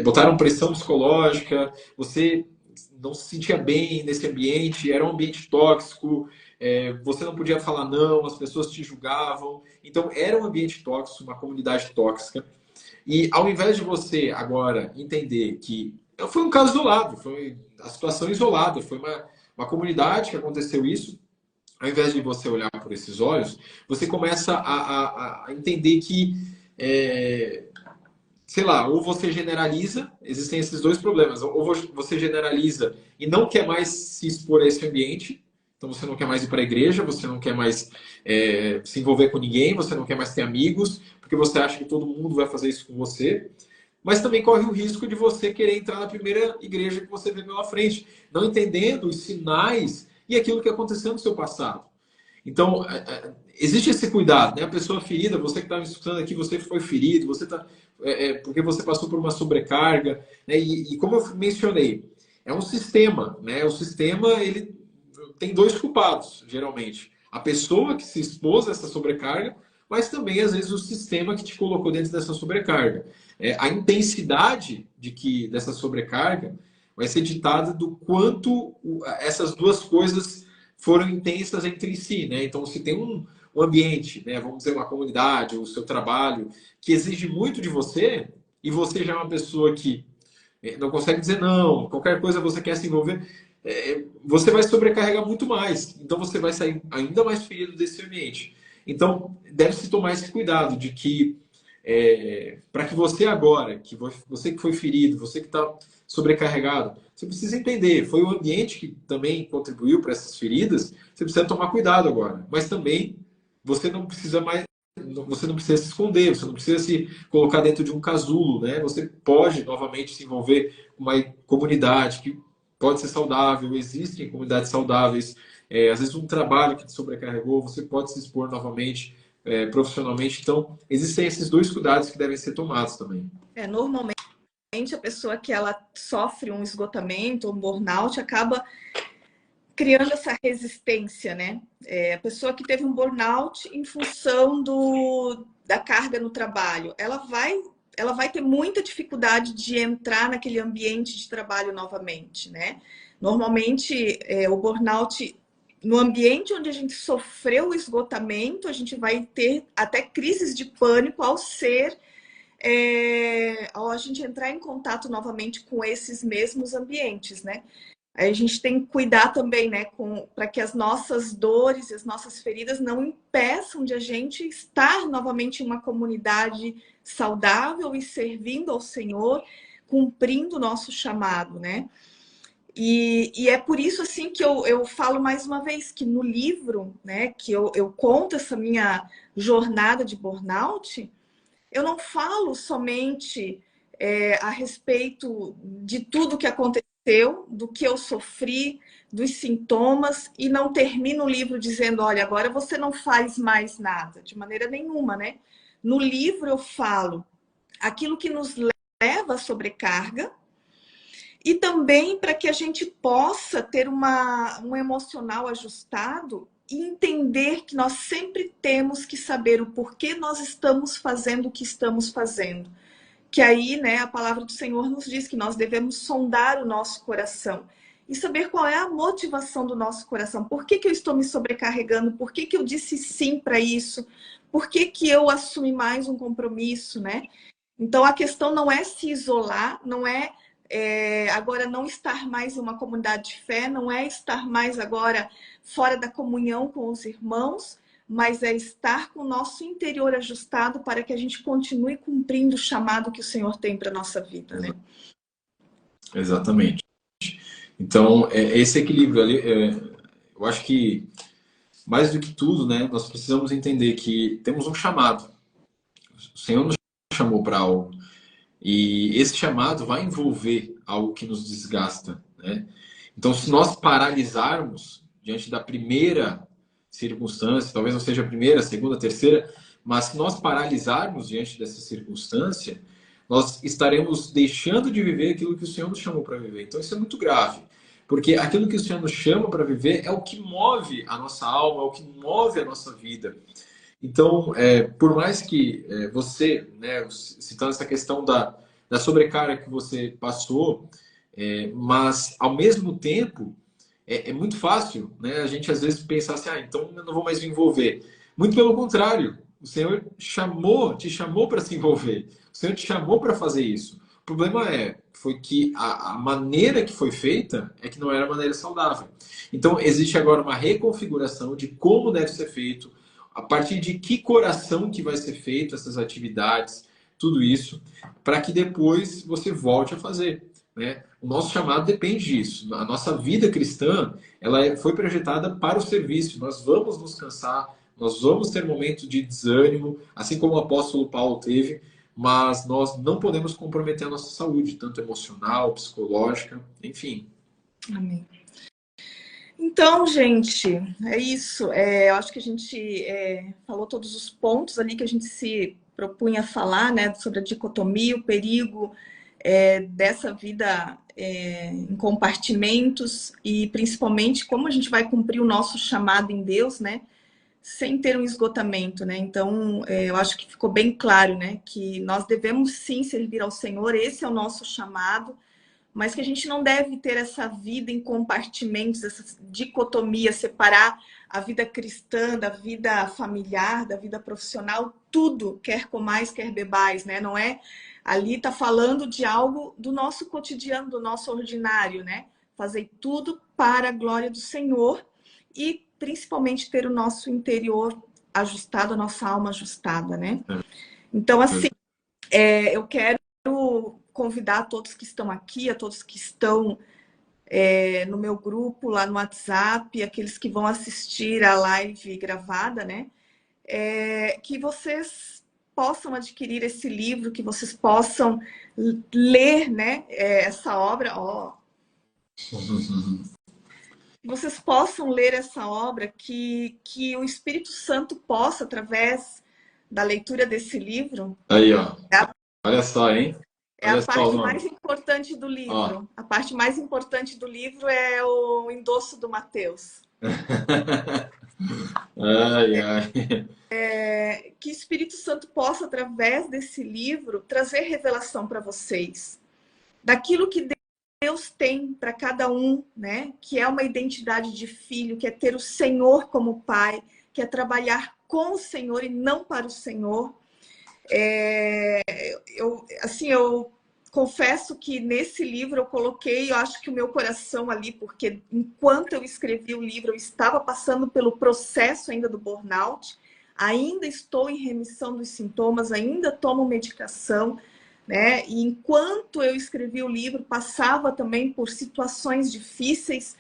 botaram pressão psicológica, você não se sentia bem nesse ambiente, era um ambiente tóxico, você não podia falar não, as pessoas te julgavam. Então, era um ambiente tóxico, uma comunidade tóxica. E ao invés de você agora entender que foi um caso isolado, foi a situação isolada, foi uma comunidade que aconteceu isso, ao invés de você olhar por esses olhos, você começa a entender que sei lá, ou você generaliza, existem esses dois problemas, ou você generaliza e não quer mais se expor a esse ambiente, então você não quer mais ir para a igreja, você não quer mais se envolver com ninguém, você não quer mais ter amigos, porque você acha que todo mundo vai fazer isso com você, mas também corre o risco de você querer entrar na primeira igreja que você vê pela frente, não entendendo os sinais e aquilo que aconteceu no seu passado. Então, existe esse cuidado, né? A pessoa ferida, você que está me escutando aqui, você foi ferido, você tá, porque você passou por uma sobrecarga, né? E como eu mencionei, é um sistema, né? O sistema, ele tem dois culpados, geralmente. A pessoa que se expôs a essa sobrecarga, mas também, às vezes, o sistema que te colocou dentro dessa sobrecarga. A intensidade dessa sobrecarga vai ser ditada do quanto essas duas coisas foram intensas entre si, né? Então, se tem um ambiente, né? Vamos dizer, uma comunidade, o seu trabalho, que exige muito de você, e você já é uma pessoa que não consegue dizer não, qualquer coisa você quer se envolver, você vai sobrecarregar muito mais. Então, você vai sair ainda mais ferido desse ambiente. Então, deve-se tomar esse cuidado de que, para que você agora, você que foi ferido, você que está sobrecarregado, você precisa entender, foi o ambiente que também contribuiu para essas feridas, você precisa tomar cuidado agora. Mas também você não precisa mais, você não precisa se esconder, você não precisa se colocar dentro de um casulo, né? Você pode novamente se envolver com uma comunidade que pode ser saudável, existem comunidades saudáveis, às vezes um trabalho que te sobrecarregou, você pode se expor novamente profissionalmente. Então, existem esses dois cuidados que devem ser tomados também. Normalmente a pessoa que ela sofre um esgotamento, um burnout, acaba criando essa resistência, né? A pessoa que teve um burnout em função da carga no trabalho, ela vai ter muita dificuldade de entrar naquele ambiente de trabalho novamente, né? Normalmente, o burnout, no ambiente onde a gente sofreu o esgotamento, a gente vai ter até crises de pânico ao a gente entrar em contato novamente com esses mesmos ambientes, né? Aí a gente tem que cuidar também, né, para que as nossas dores e as nossas feridas não impeçam de a gente estar novamente em uma comunidade saudável e servindo ao Senhor, cumprindo o nosso chamado, né? E é por isso, assim, que eu falo mais uma vez que no livro, né, que eu conto essa minha jornada de burnout, eu não falo somente a respeito de tudo que aconteceu, do que eu sofri, dos sintomas, e não termino o livro dizendo, olha, agora você não faz mais nada, de maneira nenhuma, né? No livro eu falo aquilo que nos leva à sobrecarga, e também para que a gente possa ter um emocional ajustado e entender que nós sempre temos que saber o porquê nós estamos fazendo o que estamos fazendo. Que aí, né, a palavra do Senhor nos diz que nós devemos sondar o nosso coração. e saber qual é a motivação do nosso coração. Por que eu estou me sobrecarregando? Por que eu disse sim para isso? Por que eu assumi mais um compromisso, né? Então, a questão não é se isolar, não é, agora não estar mais em uma comunidade de fé, não é estar mais agora fora da comunhão com os irmãos, mas é estar com o nosso interior ajustado para que a gente continue cumprindo o chamado que o Senhor tem para a nossa vida, né? Exatamente. Então, esse equilíbrio ali, eu acho que, mais do que tudo, né, nós precisamos entender que temos um chamado. O Senhor nos chamou para algo. E esse chamado vai envolver algo que nos desgasta, né? Então, se nós paralisarmos diante da primeira circunstância, talvez não seja a primeira, a segunda, a terceira, mas se nós paralisarmos diante dessa circunstância, nós estaremos deixando de viver aquilo que o Senhor nos chamou para viver. Então, isso é muito grave, porque aquilo que o Senhor nos chama para viver é o que move a nossa alma, é o que move a nossa vida. Então, por mais que você, né, citando essa questão da sobrecarga que você passou, mas ao mesmo tempo é muito fácil, né, a gente às vezes pensar assim, então eu não vou mais me envolver. Muito pelo contrário, o Senhor te chamou para se envolver, o Senhor te chamou para fazer isso. O problema foi que a maneira que foi feita é que não era a maneira saudável. Então, existe agora uma reconfiguração de como deve ser feito, a partir de que coração que vai ser feito essas atividades, tudo isso, para que depois você volte a fazer, né? O nosso chamado depende disso. A nossa vida cristã, ela foi projetada para o serviço. Nós vamos nos cansar, nós vamos ter momentos de desânimo, assim como o apóstolo Paulo teve, mas nós não podemos comprometer a nossa saúde, tanto emocional, psicológica, enfim. Amém. Então, gente, é isso. Eu acho que a gente falou todos os pontos ali que a gente se propunha a falar, né? Sobre a dicotomia, o perigo dessa vida em compartimentos e principalmente como a gente vai cumprir o nosso chamado em Deus, né? Sem ter um esgotamento, né? Então, eu acho que ficou bem claro, né? Que nós devemos sim servir ao Senhor, esse é o nosso chamado, mas que a gente não deve ter essa vida em compartimentos, essa dicotomia, separar a vida cristã da vida familiar, da vida profissional, tudo, quer comais, quer bebais, né? Não é? Ali está falando de algo do nosso cotidiano, do nosso ordinário, né? Fazer tudo para a glória do Senhor e principalmente ter o nosso interior ajustado, a nossa alma ajustada, né? Então, assim, eu quero convidar a todos que estão aqui, a todos que estão no meu grupo, lá no WhatsApp, aqueles que vão assistir a live gravada, né? Que vocês possam adquirir esse livro, que vocês possam ler, né? Essa obra, que vocês possam ler essa obra, que o Espírito Santo possa, através da leitura desse livro... Aí, ó. Olha só, hein? É a parte mais importante do livro. A parte mais importante do livro é o endosso do Mateus. Ai, ai. Que o Espírito Santo possa, através desse livro, trazer revelação para vocês daquilo que Deus tem para cada um, né? Que é uma identidade de filho, que é ter o Senhor como Pai, que é trabalhar com o Senhor e não para o Senhor. Eu confesso que nesse livro eu coloquei, eu acho que o meu coração ali, porque enquanto eu escrevi o livro, eu estava passando pelo processo ainda do burnout, ainda estou em remissão dos sintomas, ainda tomo medicação, né? E enquanto eu escrevi o livro, passava também por situações difíceis,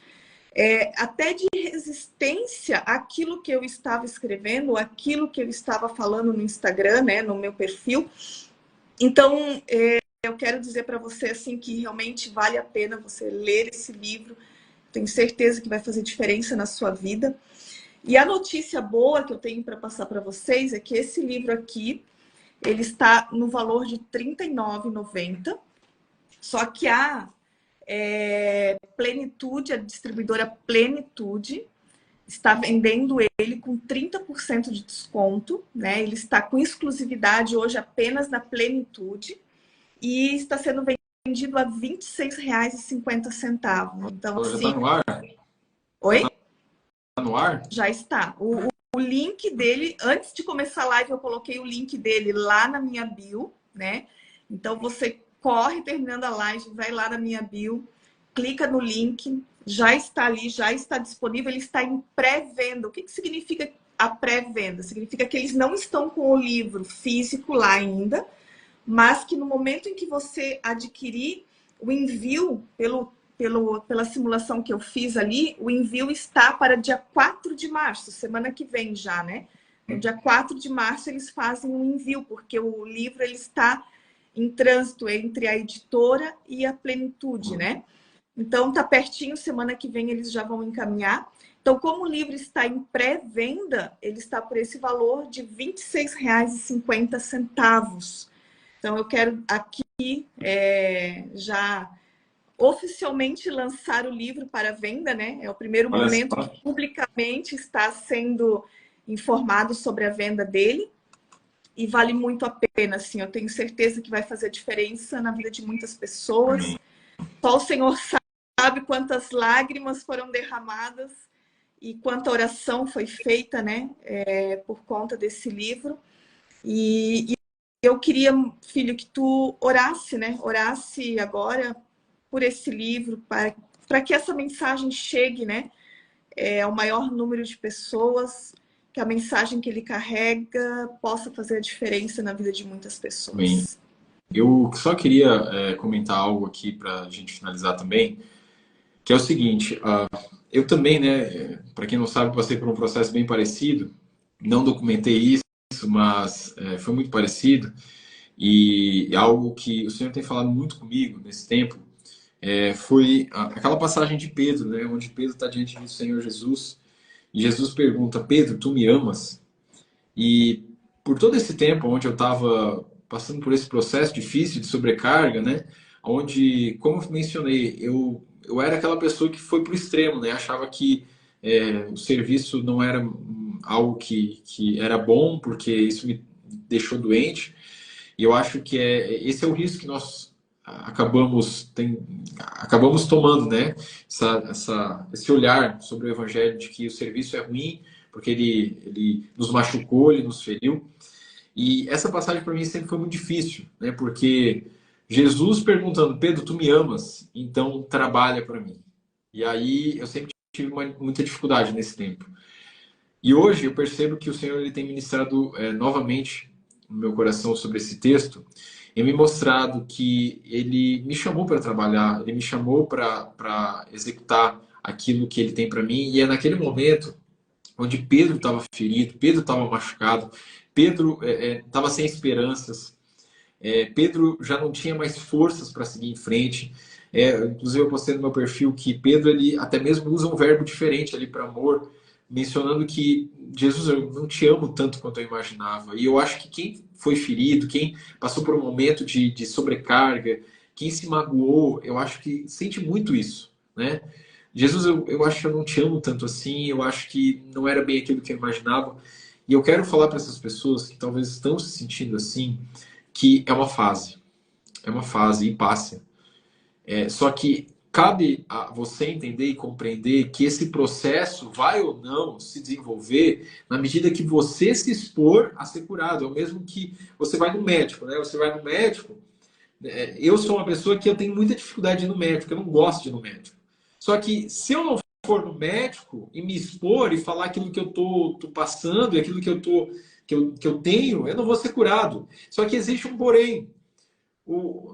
até de resistência àquilo que eu estava escrevendo, àquilo que eu estava falando no Instagram, né, no meu perfil. Então, eu quero dizer para você assim, que realmente vale a pena você ler esse livro. Tenho certeza que vai fazer diferença na sua vida. E a notícia boa que eu tenho para passar para vocês é que esse livro aqui, ele está no valor de R$ 39,90. Só que a Plenitude, a distribuidora Plenitude, está vendendo ele com 30% de desconto, né? Ele está com exclusividade hoje apenas na Plenitude e está sendo vendido vendido a R$ 26,50. Então, Já assim... está no ar? Oi? Tá no ar? Já está. O link dele, antes de começar a live, eu coloquei o link dele lá na minha bio, né? Então, você corre terminando a live, vai lá na minha bio, clica no link, já está ali, já está disponível, ele está em pré-venda. O que significa a pré-venda? Significa que eles não estão com o livro físico lá ainda, mas que no momento em que você adquirir o envio pela simulação que eu fiz ali, o envio está para dia 4 de março, semana que vem já, né? No dia 4 de março eles fazem um envio, porque o livro ele está em trânsito entre a editora e a Plenitude, né? Então tá pertinho, semana que vem eles já vão encaminhar. Então, como o livro está em pré-venda, ele está por esse valor de R$ 26,50. Então, eu quero aqui já oficialmente lançar o livro para venda, né? É o primeiro momento que publicamente está sendo informado sobre a venda dele. E vale muito a pena, assim. Eu tenho certeza que vai fazer diferença na vida de muitas pessoas. Só o Senhor sabe quantas lágrimas foram derramadas e quanta oração foi feita, né? Por conta desse livro. E eu queria, filho, que tu orasse, né? Orasse agora por esse livro, para que essa mensagem chegue, né? Ao maior número de pessoas, que a mensagem que ele carrega possa fazer a diferença na vida de muitas pessoas. Bem, eu só queria comentar algo aqui para a gente finalizar também, que é o seguinte, eu também, né, para quem não sabe, passei por um processo bem parecido, não documentei isso, mas foi muito parecido, e algo que o Senhor tem falado muito comigo nesse tempo, foi aquela passagem de Pedro, né, onde Pedro está diante do Senhor Jesus, e Jesus pergunta: Pedro, tu me amas? E por todo esse tempo onde eu estava passando por esse processo difícil de sobrecarga, né, onde, como eu mencionei, eu era aquela pessoa que foi para o extremo, né, achava que o serviço não era algo que era bom, porque isso me deixou doente. E eu acho que esse é o risco que nós acabamos tomando, né? Esse olhar sobre o evangelho de que o serviço é ruim, porque ele nos machucou, ele nos feriu. E essa passagem para mim sempre foi muito difícil, né? Porque Jesus perguntando: Pedro, tu me amas? Então trabalha para mim. E aí eu sempre tive muita dificuldade nesse tempo. E hoje eu percebo que o Senhor ele tem ministrado novamente no meu coração sobre esse texto e me mostrado que ele me chamou para trabalhar, ele me chamou para executar aquilo que ele tem para mim. E é naquele momento onde Pedro estava ferido, Pedro estava machucado, Pedro estava sem esperanças, Pedro já não tinha mais forças para seguir em frente. Inclusive eu postei no meu perfil que Pedro ele até mesmo usa um verbo diferente ali para amor, mencionando que Jesus, eu não te amo tanto quanto eu imaginava. E eu acho que quem foi ferido, quem passou por um momento de sobrecarga, quem se magoou, eu acho que sente muito isso, né? Jesus, eu acho que eu não te amo tanto assim, eu acho que não era bem aquilo que eu imaginava. E eu quero falar para essas pessoas que talvez estão se sentindo assim, que é uma fase e passa. Só que cabe a você entender e compreender que esse processo vai ou não se desenvolver na medida que você se expor a ser curado. É o mesmo que você vai no médico, né? Você vai no médico. Eu sou uma pessoa que eu tenho muita dificuldade de ir no médico, eu não gosto de ir no médico. Só que se eu não for no médico e me expor e falar aquilo que eu tô passando e aquilo que eu tenho, eu não vou ser curado. Só que existe um porém.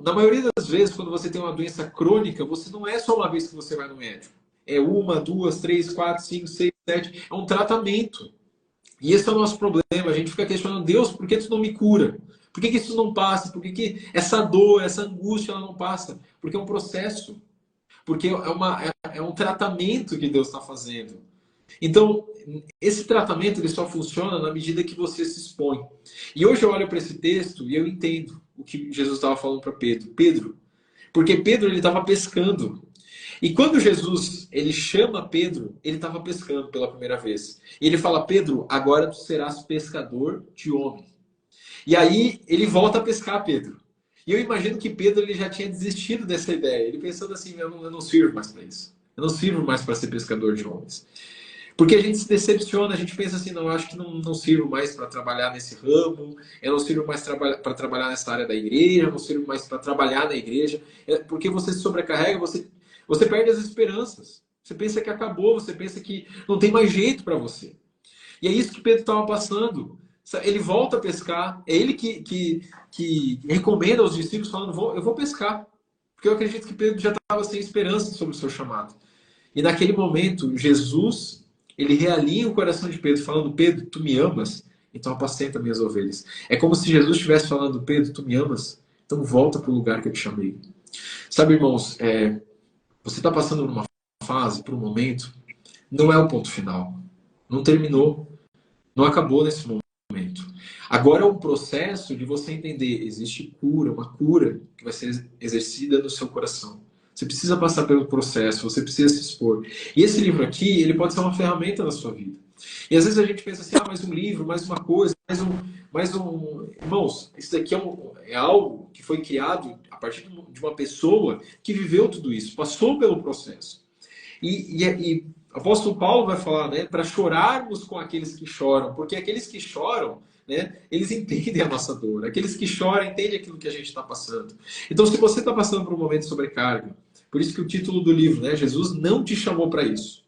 Na maioria das vezes, quando você tem uma doença crônica, você não é só uma vez que você vai no médico. É uma, duas, três, quatro, cinco, seis, sete. É um tratamento. E esse é o nosso problema. A gente fica questionando: Deus, por que tu não me cura? Por que isso não passa? Por que essa dor, essa angústia ela não passa? Porque é um processo. Porque é um tratamento que Deus está fazendo. Então, esse tratamento ele só funciona na medida que você se expõe. E hoje eu olho para esse texto e eu entendo o que Jesus estava falando para Pedro. Pedro, porque Pedro ele estava pescando. E quando Jesus ele chama Pedro, ele estava pescando pela primeira vez. E ele fala: Pedro, agora tu serás pescador de homens. E aí ele volta a pescar, Pedro. E eu imagino que Pedro ele já tinha desistido dessa ideia. Ele pensando assim, eu não sirvo mais para isso. Eu não sirvo mais para ser pescador de homens. Porque a gente se decepciona, a gente pensa assim, não, eu acho que não sirvo mais para trabalhar nesse ramo, eu não sirvo mais para trabalhar nessa área da igreja, eu não sirvo mais para trabalhar na igreja. Porque você se sobrecarrega, você perde as esperanças. Você pensa que acabou, você pensa que não tem mais jeito para você. E é isso que Pedro estava passando. Ele volta a pescar, é ele que recomenda aos discípulos, falando, eu vou pescar. Porque eu acredito que Pedro já estava sem esperança sobre o seu chamado. E naquele momento, Jesus, ele realinha o coração de Pedro, falando, Pedro, tu me amas? Então apacenta minhas ovelhas. É como se Jesus estivesse falando, Pedro, tu me amas? Então volta para o lugar que eu te chamei. Sabe, irmãos, você está passando por uma fase, por um momento, não é o ponto final. Não terminou. Não acabou nesse momento. Agora é um processo de você entender, existe cura, uma cura que vai ser exercida no seu coração. Você precisa passar pelo processo, você precisa se expor. E esse livro aqui, ele pode ser uma ferramenta na sua vida. E às vezes a gente pensa assim, mais um livro, mais uma coisa, mais um... Irmãos, isso daqui é algo que foi criado a partir de uma pessoa que viveu tudo isso, passou pelo processo. E o apóstolo Paulo vai falar, né, para chorarmos com aqueles que choram, porque aqueles que choram, né, eles entendem a nossa dor. Aqueles que choram entendem aquilo que a gente está passando. Então, se você está passando por um momento de sobrecarga, por isso que o título do livro, né, Jesus não te chamou para isso.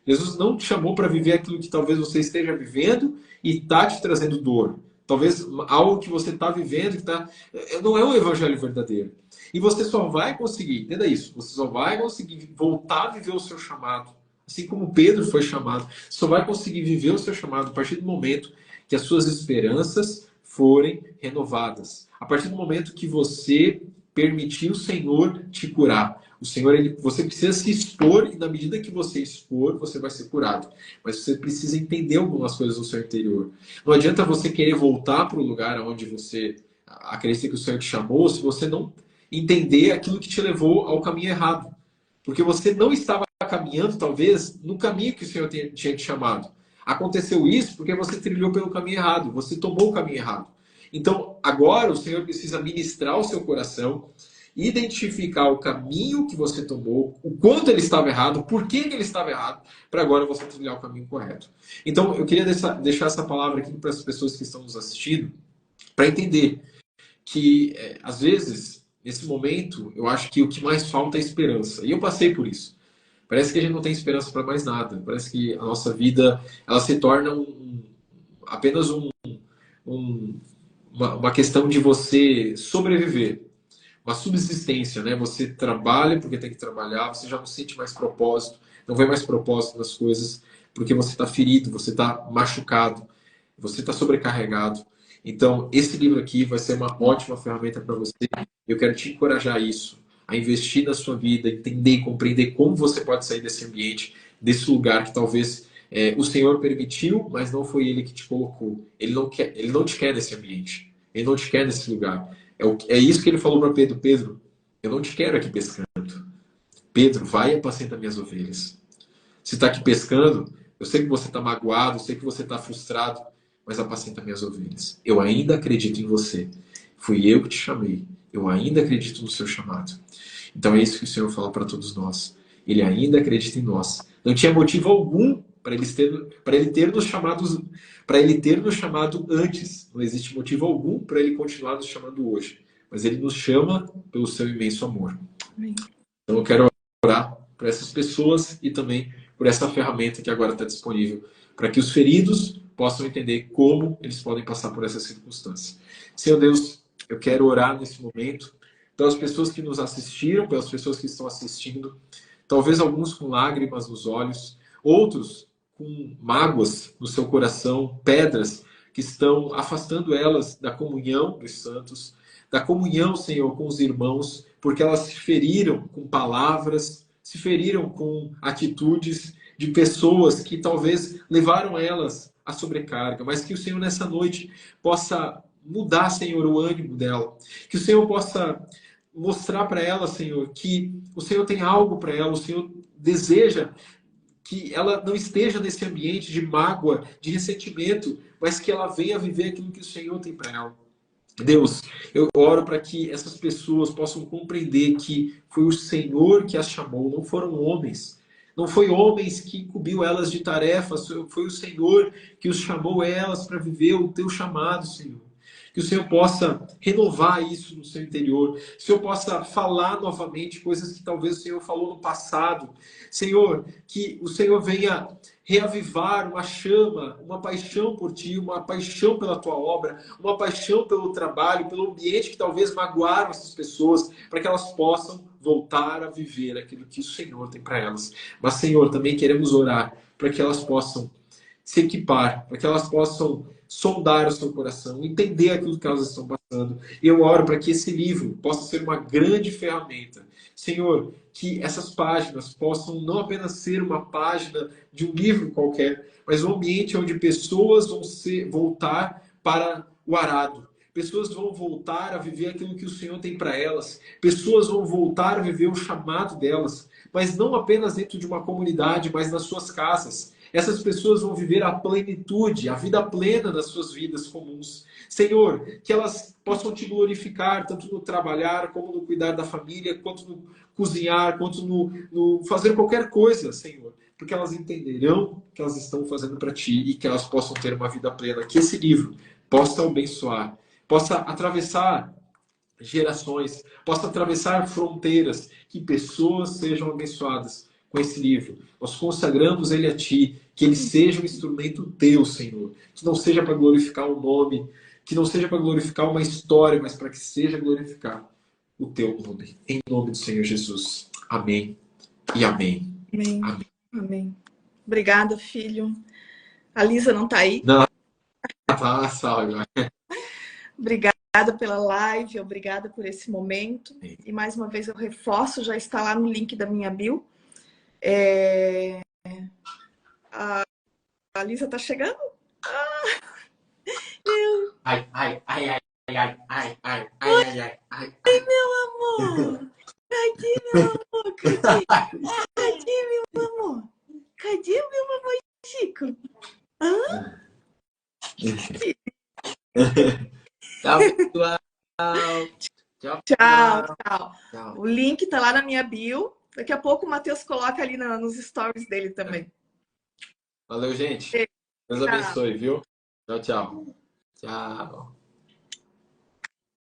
Jesus não te chamou para viver aquilo que talvez você esteja vivendo e está te trazendo dor. Talvez algo que você está vivendo que não é um evangelho verdadeiro. E você só vai conseguir, entenda isso, você só vai conseguir voltar a viver o seu chamado. Assim como Pedro foi chamado, só vai conseguir viver o seu chamado a partir do momento que as suas esperanças forem renovadas. A partir do momento que você permitir o Senhor te curar. O Senhor, você precisa se expor e na medida que você expor, você vai ser curado. Mas você precisa entender algumas coisas no seu interior. Não adianta você querer voltar para o lugar onde você acredita que o Senhor te chamou se você não entender aquilo que te levou ao caminho errado. Porque você não estava caminhando, talvez, no caminho que o Senhor tinha te chamado. Aconteceu isso porque você trilhou pelo caminho errado, você tomou o caminho errado. Então, agora o Senhor precisa ministrar o seu coração, identificar o caminho que você tomou, o quanto ele estava errado, por que ele estava errado, para agora você trilhar o caminho correto. Então, eu queria deixar essa palavra aqui para as pessoas que estão nos assistindo, para entender que, às vezes, nesse momento, eu acho que o que mais falta é esperança. E eu passei por isso. Parece que a gente não tem esperança para mais nada. Parece que a nossa vida ela se torna apenas uma questão de você sobreviver. Uma subsistência, né? Você trabalha porque tem que trabalhar, você já não sente mais propósito, não vê mais propósito nas coisas, porque você está ferido, você está machucado, você está sobrecarregado. Então, esse livro aqui vai ser uma ótima ferramenta para você. Eu quero te encorajar a isso, a investir na sua vida, entender e compreender como você pode sair desse ambiente, desse lugar que talvez o Senhor permitiu, mas não foi Ele que te colocou. Ele não te quer nesse ambiente. Ele não te quer nesse lugar. É isso que ele falou para Pedro. Pedro, eu não te quero aqui pescando. Pedro, vai e apacenta minhas ovelhas. Se está aqui pescando, eu sei que você está magoado, eu sei que você está frustrado, mas apacenta minhas ovelhas. Eu ainda acredito em você. Fui eu que te chamei. Eu ainda acredito no seu chamado. Então é isso que o Senhor fala para todos nós. Ele ainda acredita em nós. Não tinha motivo algum para ele ter nos chamado antes. Não existe motivo algum para ele continuar nos chamando hoje. Mas ele nos chama pelo seu imenso amor. Amém. Então eu quero orar por essas pessoas e também por essa ferramenta que agora está disponível para que os feridos possam entender como eles podem passar por essa circunstância. Senhor Deus, eu quero orar nesse momento pelas pessoas que nos assistiram, pelas pessoas que estão assistindo, talvez alguns com lágrimas nos olhos, outros com mágoas no seu coração, pedras que estão afastando elas da comunhão dos santos, da comunhão, Senhor, com os irmãos, porque elas se feriram com palavras, se feriram com atitudes de pessoas que talvez levaram elas à sobrecarga, mas que o Senhor nessa noite possa mudar, Senhor, o ânimo dela, que o Senhor possa mostrar para ela, Senhor, que o Senhor tem algo para ela, o Senhor deseja que ela não esteja nesse ambiente de mágoa, de ressentimento, mas que ela venha viver aquilo que o Senhor tem para ela. Deus, eu oro para que essas pessoas possam compreender que foi o Senhor que as chamou, não foram homens. Não foi homens que incumbiu elas de tarefas, foi o Senhor que os chamou elas para viver o teu chamado, Senhor. Que o Senhor possa renovar isso no seu interior. Que o Senhor possa falar novamente coisas que talvez o Senhor falou no passado. Senhor, que o Senhor venha reavivar uma chama, uma paixão por ti, uma paixão pela tua obra, uma paixão pelo trabalho, pelo ambiente que talvez magoaram essas pessoas, para que elas possam voltar a viver aquilo que o Senhor tem para elas. Mas, Senhor, também queremos orar para que elas possam se equipar, para que elas possam sondar o seu coração, entender aquilo que elas estão passando. E eu oro para que esse livro possa ser uma grande ferramenta. Senhor, que essas páginas possam não apenas ser uma página de um livro qualquer, mas um ambiente onde pessoas vão voltar para o arado. Pessoas vão voltar a viver aquilo que o Senhor tem para elas. Pessoas vão voltar a viver o chamado delas. Mas não apenas dentro de uma comunidade, mas nas suas casas. Essas pessoas vão viver a plenitude, a vida plena das suas vidas comuns. Senhor, que elas possam te glorificar, tanto no trabalhar, como no cuidar da família, quanto no cozinhar, quanto no fazer qualquer coisa, Senhor. Porque elas entenderão que elas estão fazendo para ti e que elas possam ter uma vida plena. Que esse livro possa abençoar, possa atravessar gerações, possa atravessar fronteiras, que pessoas sejam abençoadas com esse livro. Nós consagramos ele a ti, que ele seja um instrumento teu, Senhor. Que não seja para glorificar um nome, que não seja para glorificar uma história, mas para que seja glorificar o teu nome. Em nome do Senhor Jesus. Amém e amém. Amém. Amém. Amém. Obrigada, filho. A Lisa não está aí? Não, tá, salve. Obrigada pela live, obrigada por esse momento. E mais uma vez eu reforço, já está lá no link da minha bio. A Lisa está chegando? Ai, ai, ai, ai, ai, ai, ai, ai, ai, ai. Meu amor! Cadê, meu amor? Cadê, meu amor? Cadê o meu mamãe Chico? Hã? Tchau, pessoal. Tchau, Tchau. O link tá lá na minha bio. Daqui a pouco o Matheus coloca ali nos stories dele também. Valeu, gente. Deus abençoe, viu? Tchau, tchau. Tchau.